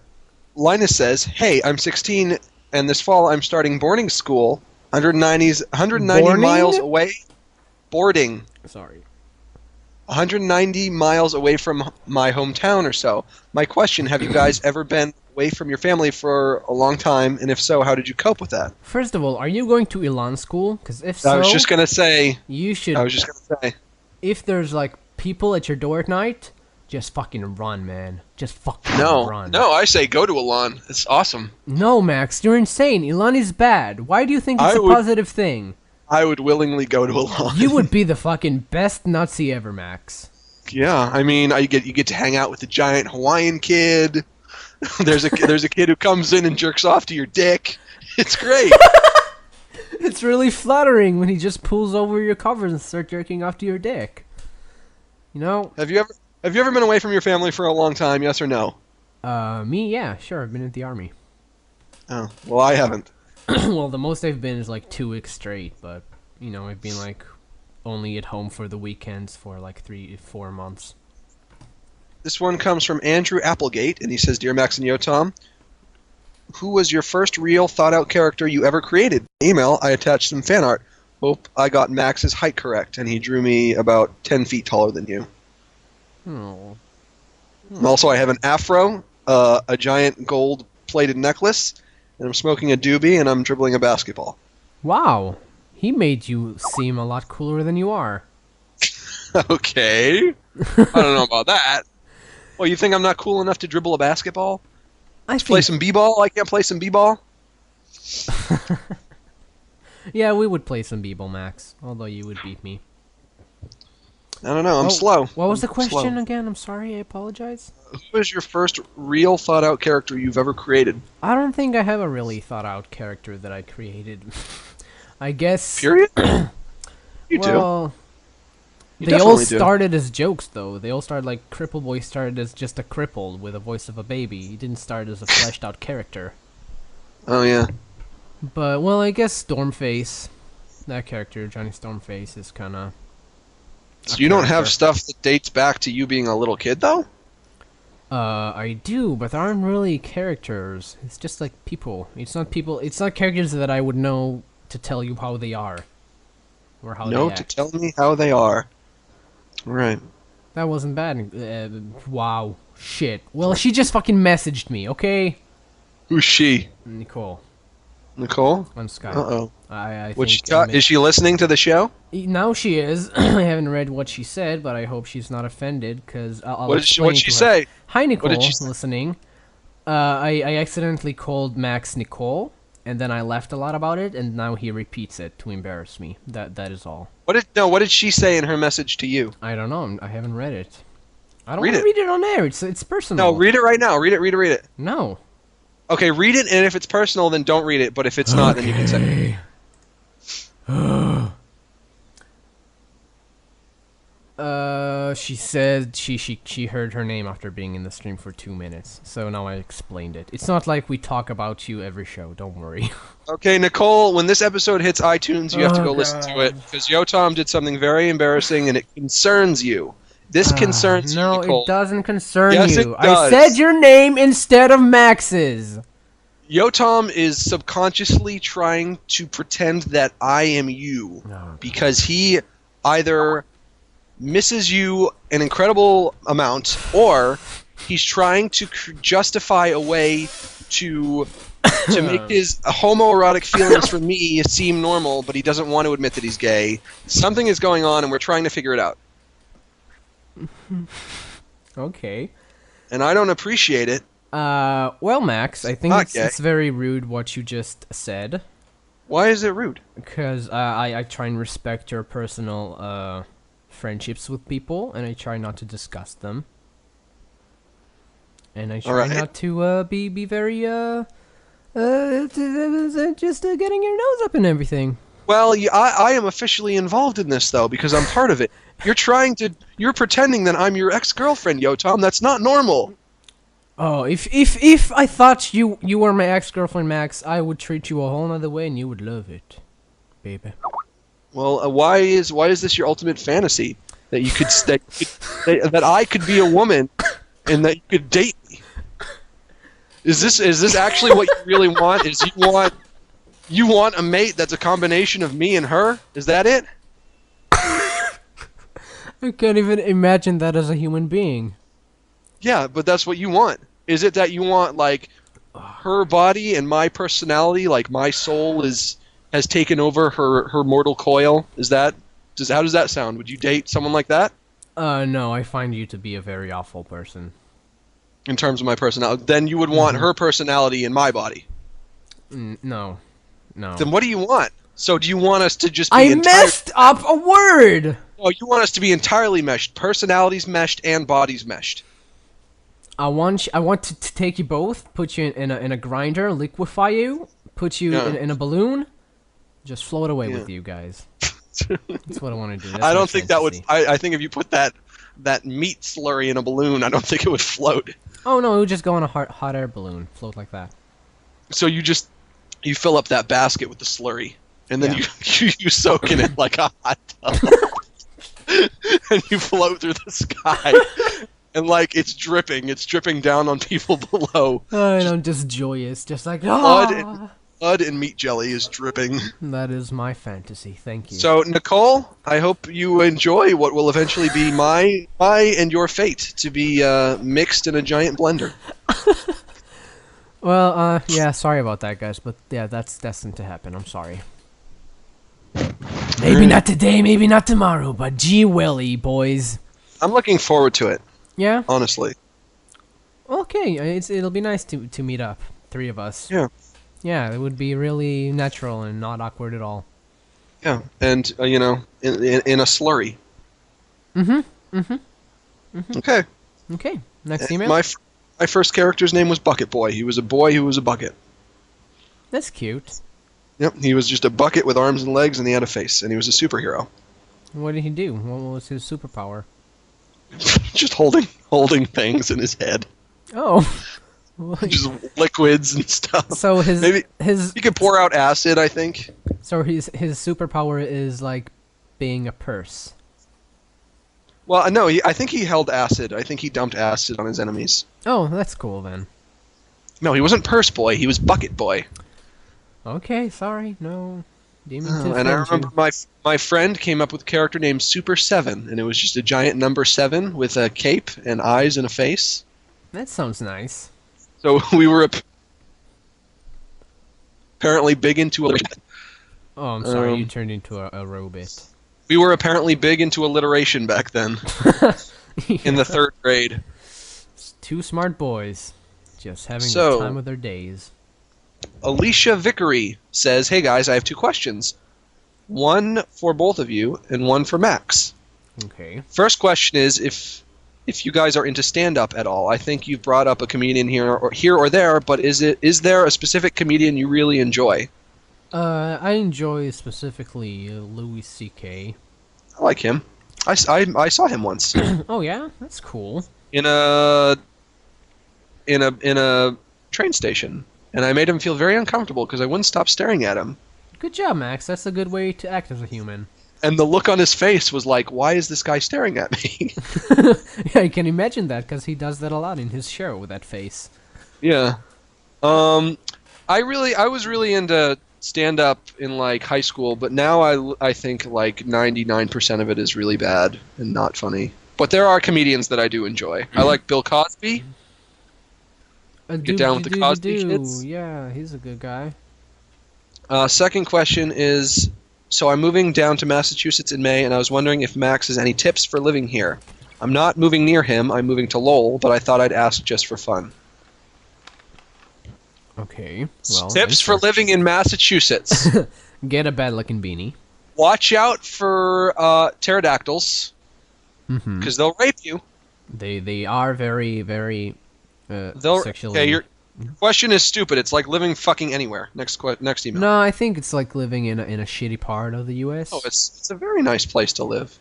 Linus says, "Hey, I'm 16, and this fall I'm starting boarding school. 190 miles away. Boarding. Sorry. 190 miles away from my hometown or so. My question, have you guys ever been away from your family for a long time? And if so, how did you cope with that?" First of all, are you going to Elan school? Because if so... I was just going to say... You should... I was just going to say... If there's, like, people at your door at night, just fucking run, man. Just fucking run. No, I say go to Elan. It's awesome. No, Max, you're insane. Elan is bad. Why do you think it's a positive thing? I would willingly go to Elan. You would be the fucking best Nazi ever, Max. Yeah, I mean, you get to hang out with the giant Hawaiian kid. There's a kid who comes in and jerks off to your dick. It's great. It's really flattering when he just pulls over your covers and starts jerking off to your dick. You know? Have you ever been away from your family for a long time? Yes or no? Me, yeah, sure. I've been at the army. Oh, well, I haven't. Well, the most I've been is like 2 weeks straight, but you know, I've been like only at home for the weekends for like 3-4 months. This one comes from Andrew Applegate, and he says, "Dear Max and Yotam, who was your first real thought-out character you ever created? Email, I attached some fan art. Hope I got Max's height correct, and he drew me about 10 feet taller than you." Oh. Also, I have an afro, a giant gold-plated necklace, and I'm smoking a doobie, and I'm dribbling a basketball. Wow. He made you seem a lot cooler than you are. Okay. I don't know about that. Well, you think I'm not cool enough to dribble a basketball? Play some b-ball? I can't play some b-ball? Yeah, we would play some b-ball, Max. Although you would beat me. I don't know. I'm slow. What was the question again? I'm sorry. I apologize. Who is your first real thought-out character you've ever created? I don't think I have a really thought-out character that I created. I guess... Period? You well, do. They all started as jokes, though. They all started like Cripple Boy started as just a cripple with a voice of a baby. He didn't start as a fleshed-out character. Oh, yeah. But, well, I guess Stormface, that character, Johnny Stormface, is kind of... So you don't have stuff that dates back to you being a little kid, though? I do, but there aren't really characters. It's just like people. It's not characters that I would know to tell you how they are. Or how they act. To tell me how they are. Right. That wasn't bad. Wow. Shit. Well, she just fucking messaged me, okay? Who's she? Nicole. Nicole? On Skype. Uh-oh. I Is she listening to the show? Now she is. I haven't read what she said, but I hope she's not offended, because I'll explain What did she say? Hi, Nicole, listening. I accidentally called Max Nicole, and then I laughed a lot about it, and now he repeats it to embarrass me. That is all. What did she say in her message to you? I don't know. I haven't read it. I don't want to read it on air. It's personal. No, read it right now. Read it. No. Okay, read it, and if it's personal, then don't read it. But if it's not, then you can say it. She said she heard her name after being in the stream for 2 minutes. So now I explained it. It's not like we talk about you every show. Don't worry. Okay, Nicole, when this episode hits iTunes, you have to go listen to it, because Yotam did something very embarrassing, and it concerns you. This concerns you, Nicole. No, it doesn't concern you. It does. I said your name instead of Max's. Yotam is subconsciously trying to pretend that I am you, because he either misses you an incredible amount, or he's trying to justify a way to make his homoerotic feelings for me seem normal, but he doesn't want to admit that he's gay. Something is going on, and we're trying to figure it out. Okay. And I don't appreciate it. Well, Max, I think it's very rude what you just said. Why is it rude? Because I try and respect your personal friendships with people, and I try not to discuss them. And I try not to be very just getting your nose up and everything. Well, I am officially involved in this, though, because I'm part of it. You're pretending that I'm your ex-girlfriend, Yotam. That's not normal. Oh, if I thought you were my ex-girlfriend, Max, I would treat you a whole nother way, and you would love it, baby. Well, why is this your ultimate fantasy? That you could that I could be a woman, and that you could date me? Is this actually what you really want? Is you want a mate that's a combination of me and her? Is that it? I can't even imagine that as a human being. Yeah, but that's what you want. Is it that you want, like, her body and my personality, like my soul has taken over her mortal coil? How does that sound? Would you date someone like that? No, I find you to be a very awful person. In terms of my personality, then you would want her personality in my body. No. Then what do you want? So do you want us to just be I messed up a word! No, you want us to be entirely meshed. Personalities meshed and bodies meshed. I want to take you both, put you in a grinder, liquefy you, put you in a balloon, just float away with you guys. That's what I want to do. That's I my don't think that would... fantasy. I think if you put that meat slurry in a balloon, I don't think it would float. Oh no, it would just go in a hot air balloon, float like that. So you fill up that basket with the slurry, and then you soak in it like a hot tub. And you float through the sky. And like it's dripping down on people below. And I'm just joyous, just like blood and meat jelly is dripping. That is my fantasy. Thank you. So Nicole, I hope you enjoy what will eventually be my and your fate to be mixed in a giant blender. Well, yeah, sorry about that, guys, but yeah, that's destined to happen. I'm sorry. Maybe not today, maybe not tomorrow, but gee willy, boys. I'm looking forward to it. Yeah? Honestly. Okay, it'll be nice to meet up, three of us. Yeah. Yeah, it would be really natural and not awkward at all. Yeah, and in a slurry. Okay. Okay, next email. My first character's name was Bucket Boy. He was a boy who was a bucket. That's cute. Yep, he was just a bucket with arms and legs, and he had a face, and he was a superhero. What did he do? What was his superpower? Just holding things in his head. Oh. Just liquids and stuff. So he could pour out acid, I think. So his superpower is like being a purse. Well, no, I think he held acid. I think he dumped acid on his enemies. Oh, that's cool then. No, he wasn't Purse Boy. He was Bucket Boy. Okay, sorry, no. And I remember my friend came up with a character named Super 7, and it was just a giant number 7 with a cape and eyes and a face. That sounds nice. So we were apparently big into alliteration. Oh, I'm sorry, you turned into a robot. We were apparently big into alliteration back then. In the 3rd grade. Two smart boys. Just having the time of their days. Alicia Vickery says, "Hey guys, I have 2 questions. One for both of you, and one for Max." Okay. First question is if you guys are into stand-up at all. I think you've brought up a comedian here or there, but is there a specific comedian you really enjoy? I enjoy specifically Louis C.K. I like him. I saw him once. Oh yeah, that's cool. In a train station, and I made him feel very uncomfortable because I wouldn't stop staring at him. Good job, Max. That's a good way to act as a human. And the look on his face was like, "Why is this guy staring at me?" Yeah, I can imagine that because he does that a lot in his show with that face. Yeah. I was really into stand-up in like high school, but now I think like 99% of it is really bad and not funny. But there are comedians that I do enjoy. I like Bill Cosby. Get down with the Cosby Kids. Yeah, he's a good guy. Second question is, so I'm moving down to Massachusetts in May, and I was wondering if Max has any tips for living here. I'm not moving near him, I'm moving to Lowell, but I thought I'd ask just for fun. Okay, well... Tips for living in Massachusetts. Get a bad-looking beanie. Watch out for pterodactyls, because they'll rape you. They are very, very sexually Question is stupid. It's like living fucking anywhere. Next email. No, I think it's like living in a shitty part of the U.S. Oh, it's a very nice place to live.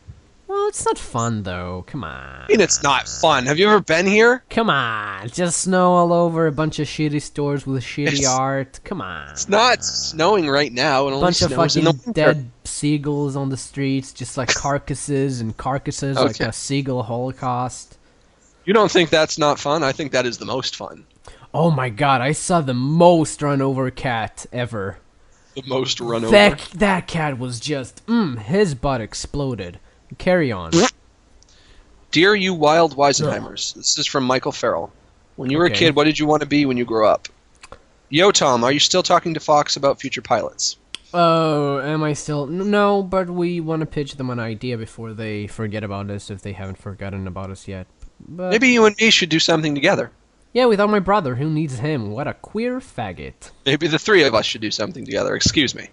Well, it's not fun though. Come on. I mean, it's not fun. Have you ever been here? Come on, just snow all over, a bunch of shitty stores with shitty art. Come on. It's not snowing right now. It A only bunch of snows in fucking the winter. dead seagulls on the streets, just like carcasses and carcasses, like Okay. a seagull holocaust. You don't think that's not fun? I think that is the most fun. Oh my god, I saw the most run over cat ever. The most run over. That cat was just, his butt exploded. Carry on. Dear you wild Wisenheimers, this is from Michael Farrell. When you were a Okay. kid, what did you want to be when you grew up? Yotam, are you still talking to Fox about future pilots? Oh, am I still? No, but we want to pitch them an idea before they forget about us, if they haven't forgotten about us yet. But Maybe you and me should do something together. yeah, without my brother, who needs him? What a queer faggot. Maybe the three of us should do something together. Excuse me.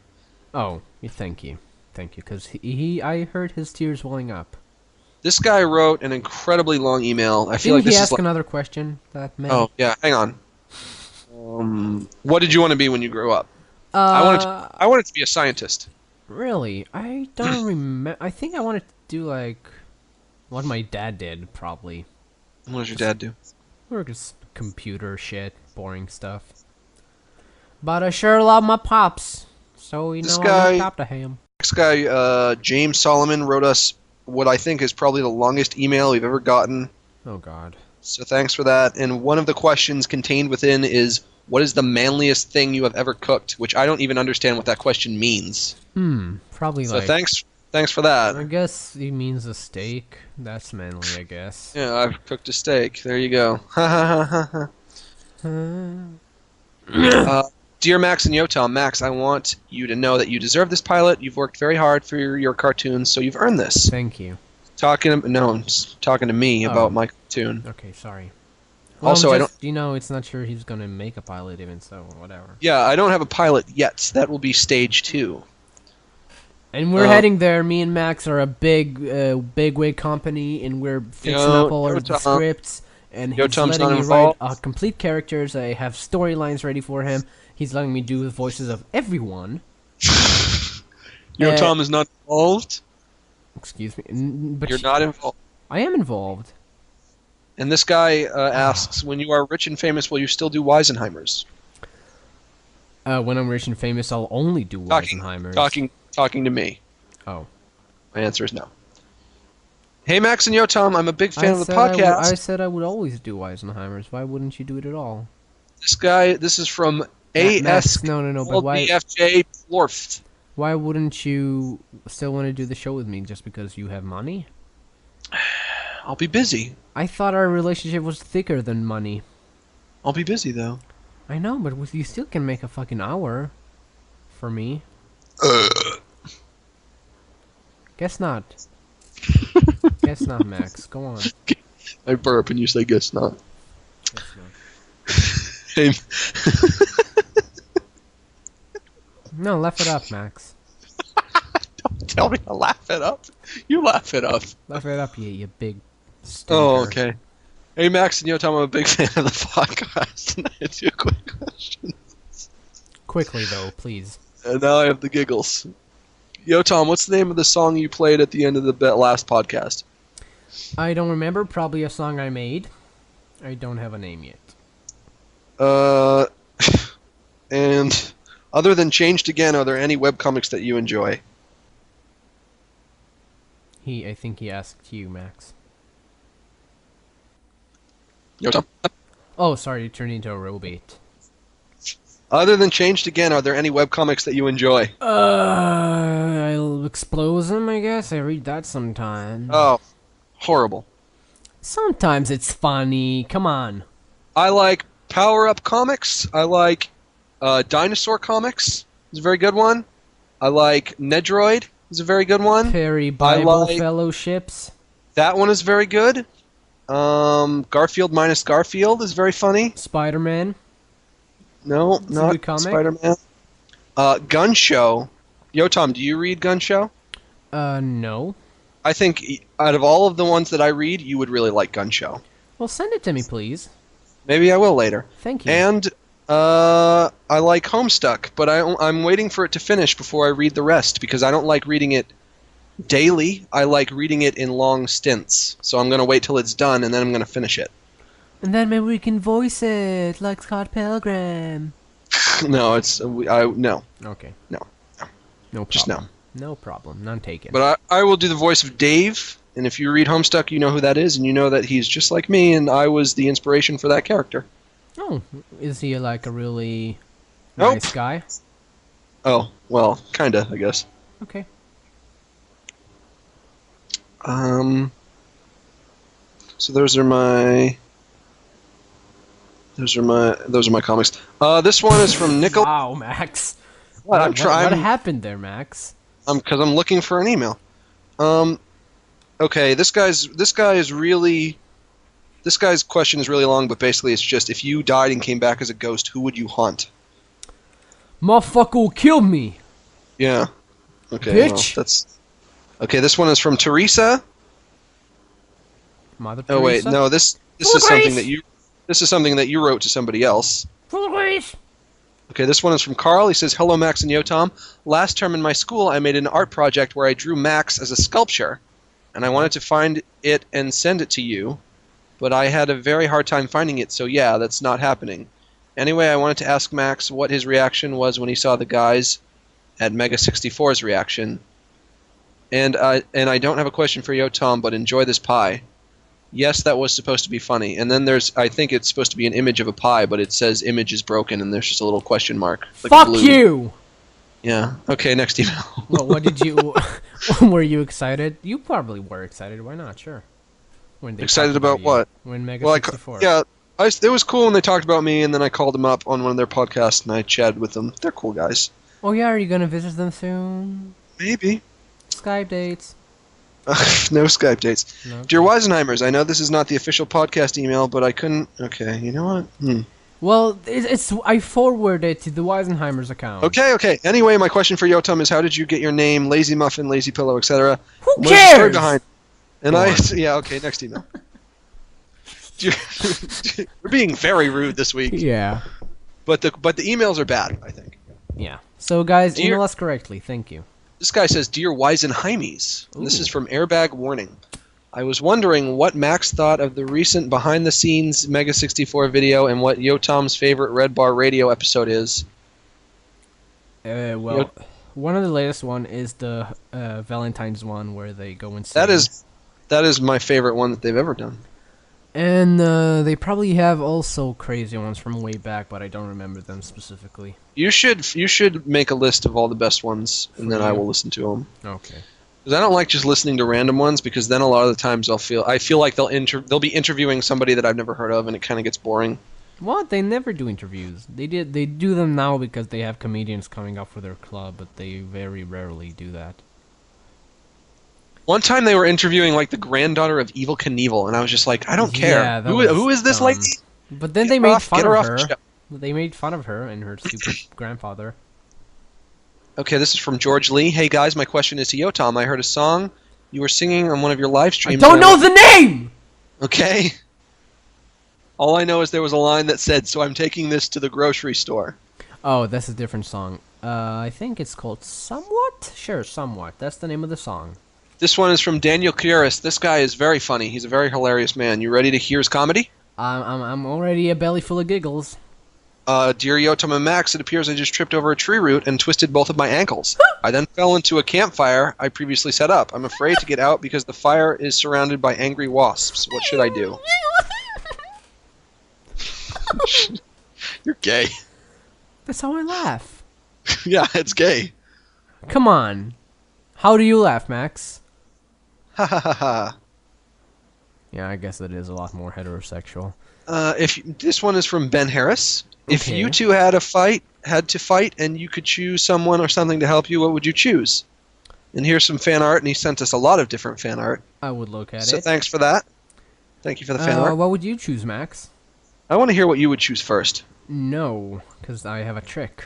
Oh, thank you, because I heard his tears welling up. This guy wrote an incredibly long email. I feel Didn't like he this ask is like... another question? That man. Oh, yeah, hang on. What did you want to be when you grew up? I wanted to be a scientist. Really? I don't remember. I think I wanted to do like what my dad did, probably. What does your dad do? Or just computer shit, boring stuff. But I sure love my pops, so you This know guy- I looked up to him. Next guy, James Solomon, wrote us what I think is probably the longest email we've ever gotten. Oh God. So thanks for that. And one of the questions contained within is, what is the manliest thing you have ever cooked? Which I don't even understand what that question means. Probably So like. thanks for that. I guess he means a steak. That's manly, I guess. Yeah, I've cooked a steak. There you go. Ha ha ha ha ha. Dear Max and Yotam, Max, I want you to know that you deserve this pilot. You've worked very hard for your cartoons, so you've earned this. Thank you. I'm just talking to me about my cartoon. Okay, sorry. Well, Also, I don't. You know, it's not sure he's gonna make a pilot even, so whatever. Yeah, I don't have a pilot yet. That will be stage 2. And we're heading there. Me and Max are a bigwig company, and we're fixing up all of the Yotam. scripts. And he's Yotam's letting not me write involved. complete characters. I have storylines ready for him. He's letting me do the voices of everyone. Yotam is not involved. Excuse me. But You're not involved. I am involved. And this guy asks, when you are rich and famous, will you still do Wisenheimers? When I'm rich and famous, I'll only do Wisenheimers. Talking to me. Oh. My answer is no. Hey, Max and Yotam, I'm a big fan of the podcast. I said I would always do Wisenheimers. Why wouldn't you do it at all? This is from Max, no, but why? BFJ Plorft. Why wouldn't you still want to do the show with me just because you have money? I'll be busy. I thought our relationship was thicker than money. I'll be busy, though. I know, but you still can make a fucking hour for me. Guess not. Guess not, Max. Go on. I burp and you say guess not. Guess not. Hey, No, laugh it up, Max. don't tell me to laugh it up. You laugh it up. Laugh it up, you big stinker. Oh, okay. Hey, Max and Yotam, I'm a big fan of the podcast. And I have 2 quick questions. Quickly, though, please. And now I have the giggles. Yotam, what's the name of the song you played at the end of the last podcast? I don't remember. Probably a song I made. I don't have a name yet. And other than Changed Again, are there any webcomics that you enjoy? I think he asked you, Max. Yotam? Oh, sorry, you turned into a robot. Other than Changed Again, are there any webcomics that you enjoy? I'll expose them, I guess. I read that sometimes. Oh, horrible. Sometimes it's funny. Come on. I like Power Up Comics. I like Dinosaur Comics. It's a very good one. I like Nedroid. It's a very good one. Perry Bible like- Fellowships. That one is very good. Garfield minus Garfield is very funny. Spider-Man. No, a not good comic. Spider-Man. Gun Show. Yotam, do you read Gun Show? No. I think out of all of the ones that I read, you would really like Gun Show. Well, send it to me, please. Maybe I will later. Thank you. And I like Homestuck, but I'm waiting for it to finish before I read the rest because I don't like reading it daily. I like reading it in long stints. So I'm going to wait till it's done and then I'm going to finish it. And then maybe we can voice it like Scott Pilgrim. No, no. Okay. No. No problem. Just no. No problem. None taken. But I will do the voice of Dave, and if you read Homestuck, you know who that is, and you know that he's just like me, and I was the inspiration for that character. Oh, is he like a really Nope. nice guy? Oh, well, kinda, I guess. Okay. So those are my comics. This one is from Nicole. Wow, Max. What? What happened there, Max? Because I'm looking for an email. Okay, this guy's question is really long, but basically it's just if you died and came back as a ghost, who would you haunt? Motherfucker will kill me. Yeah. Okay. Bitch. Well, that's okay. This one is from Teresa. Mother Oh wait, Teresa? no. This is something that you wrote to somebody else. Full grace. Okay, this one is from Carl. He says, "Hello, Max and Yotam. Last term in my school, I made an art project where I drew Max as a sculpture, and I wanted to find it and send it to you, but I had a very hard time finding it. So yeah, that's not happening. Anyway, I wanted to ask Max what his reaction was when he saw the guys at Mega 64's reaction. And I don't have a question for Yotam, but enjoy this pie. Yes, that was supposed to be funny. And then I think it's supposed to be an image of a pie, but it says image is broken, and there's just a little question mark. Like Fuck blue. you! Yeah. Okay, next email. Well, what did you... were you excited? You probably were excited. Why not? Sure. When they Excited talked about you. what? When Mega Well, 64. yeah, it was cool when they talked about me, and then I called them up on one of their podcasts, and I chatted with them. They're cool guys. Oh yeah, are you gonna visit them soon? Maybe. Skype dates. No Skype dates. No. Dear Wisenheimers, I know this is not the official podcast email, but I couldn't... Okay, you know what? Well, I forwarded it to the Wisenheimers account. Okay. Anyway, my question for Yotam is, how did you get your name, Lazy Muffin, Lazy Pillow, etc.? Who What is the story cares? behind? And Go on. yeah, okay, next email. We're being very rude this week, Yeah. but the emails are bad, I think. Yeah. So guys, Dear- email us correctly. Thank you. This guy says, Dear Wisenheimies, and this Ooh. is from Airbag Warning. I was wondering what Max thought of the recent behind-the-scenes Mega 64 video and what Yotam's favorite Red Bar Radio episode is. Well, one of the latest one is the Valentine's one where they go insane. That is my favorite one that they've ever done. And they probably have also crazy ones from way back, but I don't remember them specifically. You should make a list of all the best ones, and then I will listen to them. Okay. Because I don't like just listening to random ones, because then a lot of the times I feel like they'll be interviewing somebody that I've never heard of, and it kind of gets boring. What? They never do interviews. They do them now because they have comedians coming up for their club, but they very rarely do that. One time they were interviewing like the granddaughter of Evel Knievel, and I was just like, I don't care. Yeah, that Who was is this dumb. lady? But then Get they her made off- fun get her of off her. the show. They made fun of her and her stupid grandfather. Okay, this is from George Lee. Hey guys, my question is to Yotam. I heard a song you were singing on one of your live I streams. don't know the name! Okay. All I know is there was a line that said, "So I'm taking this to the grocery store." Oh, that's a different song. I think it's called Somewhat? Sure, Somewhat. That's the name of the song. This one is from Daniel Curis. This guy is very funny. He's a very hilarious man. You ready to hear his comedy? I'm already a belly full of giggles. Dear Yotam and Max, it appears I just tripped over a tree root and twisted both of my ankles. I then fell into a campfire I previously set up. I'm afraid to get out because the fire is surrounded by angry wasps. What should I do? You're gay. That's how I laugh. Yeah, it's gay. Come on. How do you laugh, Max? Ha ha ha ha. Yeah, I guess that is a lot more heterosexual. This one is from Ben Harris. If Okay. you two had to fight, and you could choose someone or something to help you, what would you choose? And here's some fan art, and he sent us a lot of different fan art. I would look at So it. thanks for that. Thank you for the fan art. What would you choose, Max? I want to hear what you would choose first. No, because I have a trick.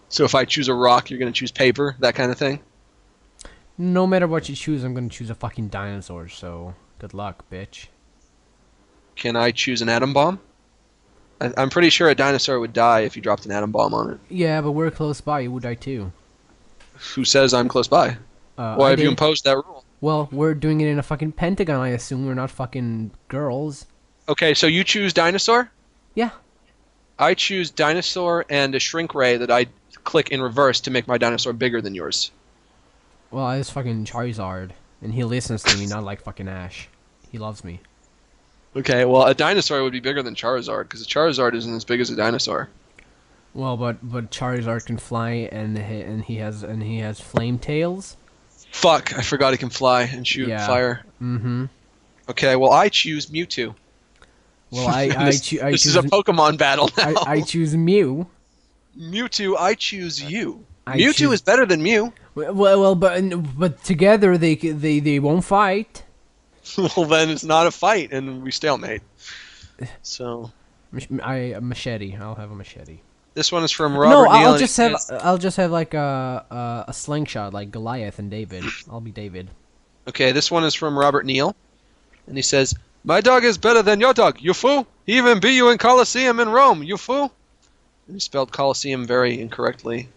So if I choose a rock, you're going to choose paper, that kind of thing? No matter what you choose, I'm gonna choose a fucking dinosaur, so good luck, bitch. can I choose an atom bomb? I'm pretty sure a dinosaur would die if you dropped an atom bomb on it. Yeah, but we're close by. You would die too. Who says I'm close by? Why have you imposed that rule? Well, we're doing it in a fucking pentagon, I assume. We're not fucking girls. Okay, so you choose dinosaur? Yeah. I choose dinosaur and a shrink ray that I click in reverse to make my dinosaur bigger than yours. Well, I was fucking Charizard, and he listens to me, not like fucking Ash. He loves me. Okay, well, a dinosaur would be bigger than Charizard, because a Charizard isn't as big as a dinosaur. Well, but Charizard can fly, and he has flame tails. Fuck, I forgot he can fly and shoot fire. Mm-hmm. Okay, well, I choose Mewtwo. Well, This is a Pokemon battle now. I choose Mew. Mewtwo, I choose you. Mewtwo is better than Mew. Well, but together they won't fight. Well, then it's not a fight, and we stalemate. So, A machete. I'll have a machete. this one is from Robert Neal. I'll just have like a slingshot, like Goliath and David. I'll be David. Okay, this one is from Robert Neal, and he says, "My dog is better than your dog, you fool! He even beat you in Colosseum in Rome, you fool!" And he spelled Colosseum very incorrectly.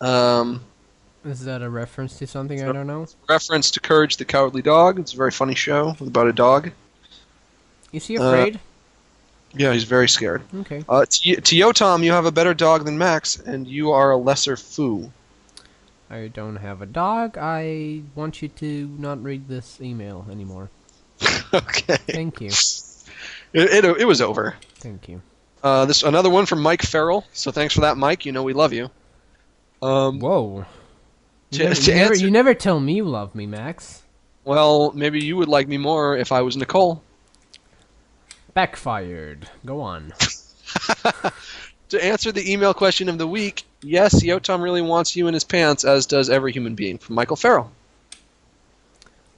Is that a reference to something I don't know? Reference to Courage the Cowardly Dog. It's a very funny show about a dog. Is he afraid? Yeah, he's very scared. Okay. To Yotam, you have a better dog than Max, and you are a lesser foo. I don't have a dog. I want you to not read this email anymore. Okay. Thank you. It was over. Thank you. This another one from Mike Farrell. So thanks for that, Mike. You know we love you. Whoa. You never tell me you love me, Max. Well, maybe you would like me more if I was Nicole. Backfired. Go on. To answer the email question of the week, yes, Yotam really wants you in his pants, as does every human being. From Michael Farrell.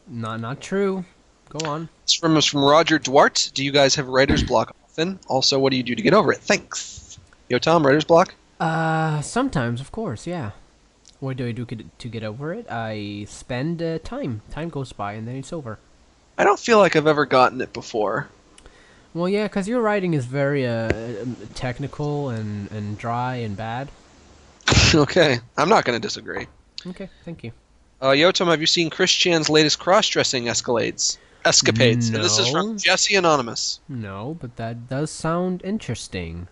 Not true. Go on. It's from Roger Duarte. Do you guys have writer's block often? Also, what do you do to get over it? Thanks. Yotam, writer's block? Sometimes, of course, yeah. What do I do to get over it? I spend time. Time goes by and then it's over. I don't feel like I've ever gotten it before. Well, yeah, because your writing is very technical and dry and bad. Okay, I'm not going to disagree. Okay, thank you. Yotam, have you seen Chris Chan's latest cross-dressing escapades? No. And this is from Jesse Anonymous. No, but that does sound interesting.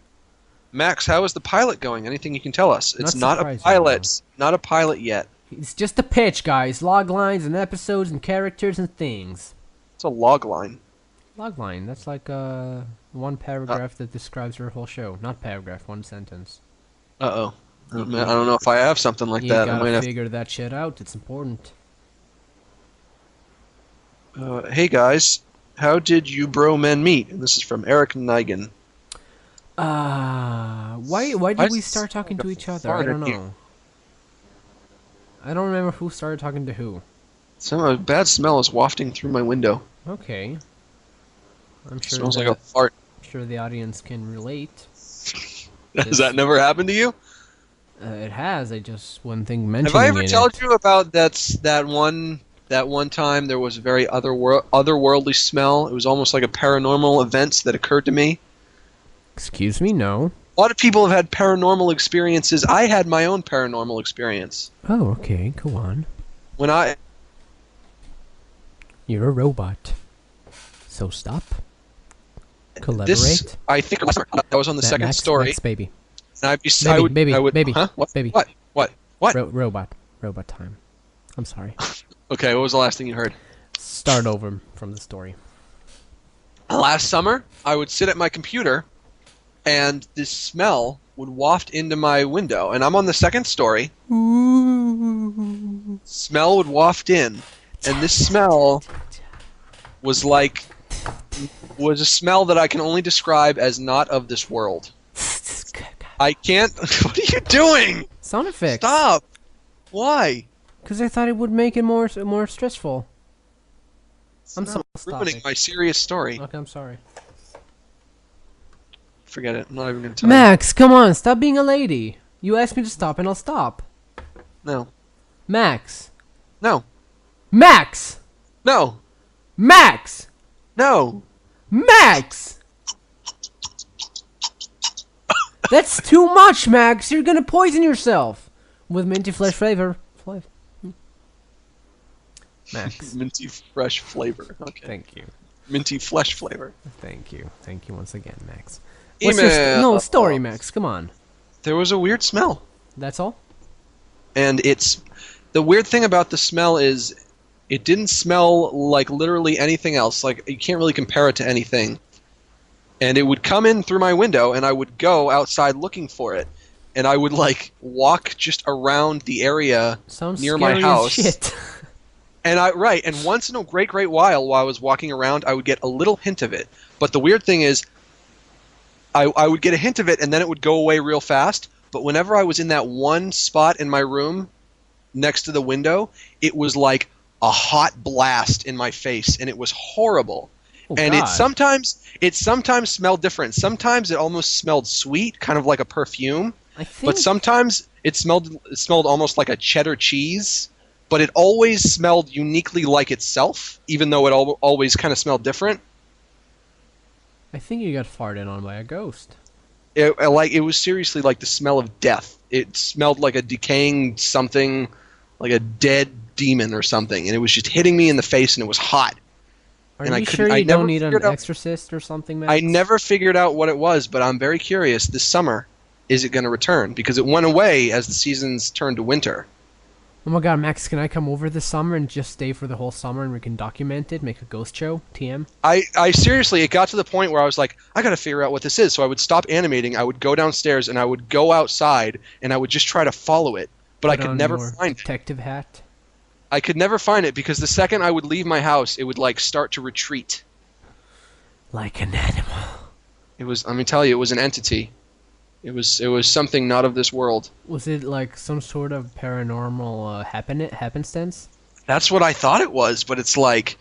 Max, how is the pilot going? Anything you can tell us? It's not a pilot. Not a pilot yet. It's just a pitch, guys. Log lines and episodes and characters and things. It's a log line. Log line. That's like one paragraph that describes your whole show. Not paragraph, one sentence. Uh-oh. I don't know if I have something like that. You gotta figure that shit out. It's important. Hey guys, how did you bro men meet? And this is from Eric Nigan. Why did we start talking to each other? I don't know. I don't remember who started talking to who. A bad smell is wafting through my window. Okay. I'm sure. Smells like a fart. I'm sure the audience can relate. Has that never happened to you? It has. I just one thing mentioning. Have I ever told you about that one time there was a very otherworldly smell? It was almost like a paranormal event that occurred to me. Excuse me, no. A lot of people have had paranormal experiences. I had my own paranormal experience. Oh, okay. Go on. When You're a robot. So stop. Collaborate. I think that was on the second story. Max, baby. And Baby. Huh? What? Baby. What? Robot time. I'm sorry. Okay, what was the last thing you heard? Start over from the story. Last summer, I would sit at my computer, and this smell would waft into my window. And I'm on the second story. Ooh. Smell would waft in, and this smell was a smell that I can only describe as not of this world. I can't. What are you doing? Sound effects. Stop. Why? Because I thought it would make it more stressful. I'm sorry. Ruining my serious story. Okay, I'm sorry. Forget it. I'm not even going to tell Max, come on. Stop being a lady. You asked me to stop, and I'll stop. No. Max. No. Max! No. Max! No. Max! That's too much, Max. You're gonna poison yourself with minty flesh flavor. Max. Minty fresh flavor. Okay. Thank you. Minty flesh flavor. Thank you. Thank you once again, Max. Email. Story, Max. Come on. There was a weird smell. That's all? And the weird thing about the smell is it didn't smell like literally anything else. Like, you can't really compare it to anything. And it would come in through my window, and I would go outside looking for it. And I would, like, walk just around the area near my house. As shit. And once in a great while I was walking around, I would get a little hint of it. But the weird thing is, I would get a hint of it, and then it would go away real fast. But whenever I was in that one spot in my room next to the window, it was like a hot blast in my face, and it was horrible. Oh, and God. it sometimes smelled different. Sometimes it almost smelled sweet, kind of like a perfume. But sometimes it smelled almost like a cheddar cheese. But it always smelled uniquely like itself, even though it always kind of smelled different. I think you got farted on by a ghost. It was seriously like the smell of death. It smelled like a decaying something, like a dead demon or something, and it was just hitting me in the face, and it was hot. Are you sure you don't need an exorcist or something, Max? I never figured out what it was, but I'm very curious. This summer, is it going to return? Because it went away as the seasons turned to winter. Oh my God, Max, can I come over this summer and just stay for the whole summer and we can document it, make a ghost show, TM? I seriously, it got to the point where I was like, I gotta figure out what this is. So I would stop animating, I would go downstairs, and I would go outside, and I would just try to follow it. But I could never find it. Detective hat? I could never find it, because the second I would leave my house, it would, like, start to retreat. Like an animal. Let me tell you, it was an entity. It was something not of this world. Was it like some sort of paranormal happenstance? That's what I thought it was, but it's like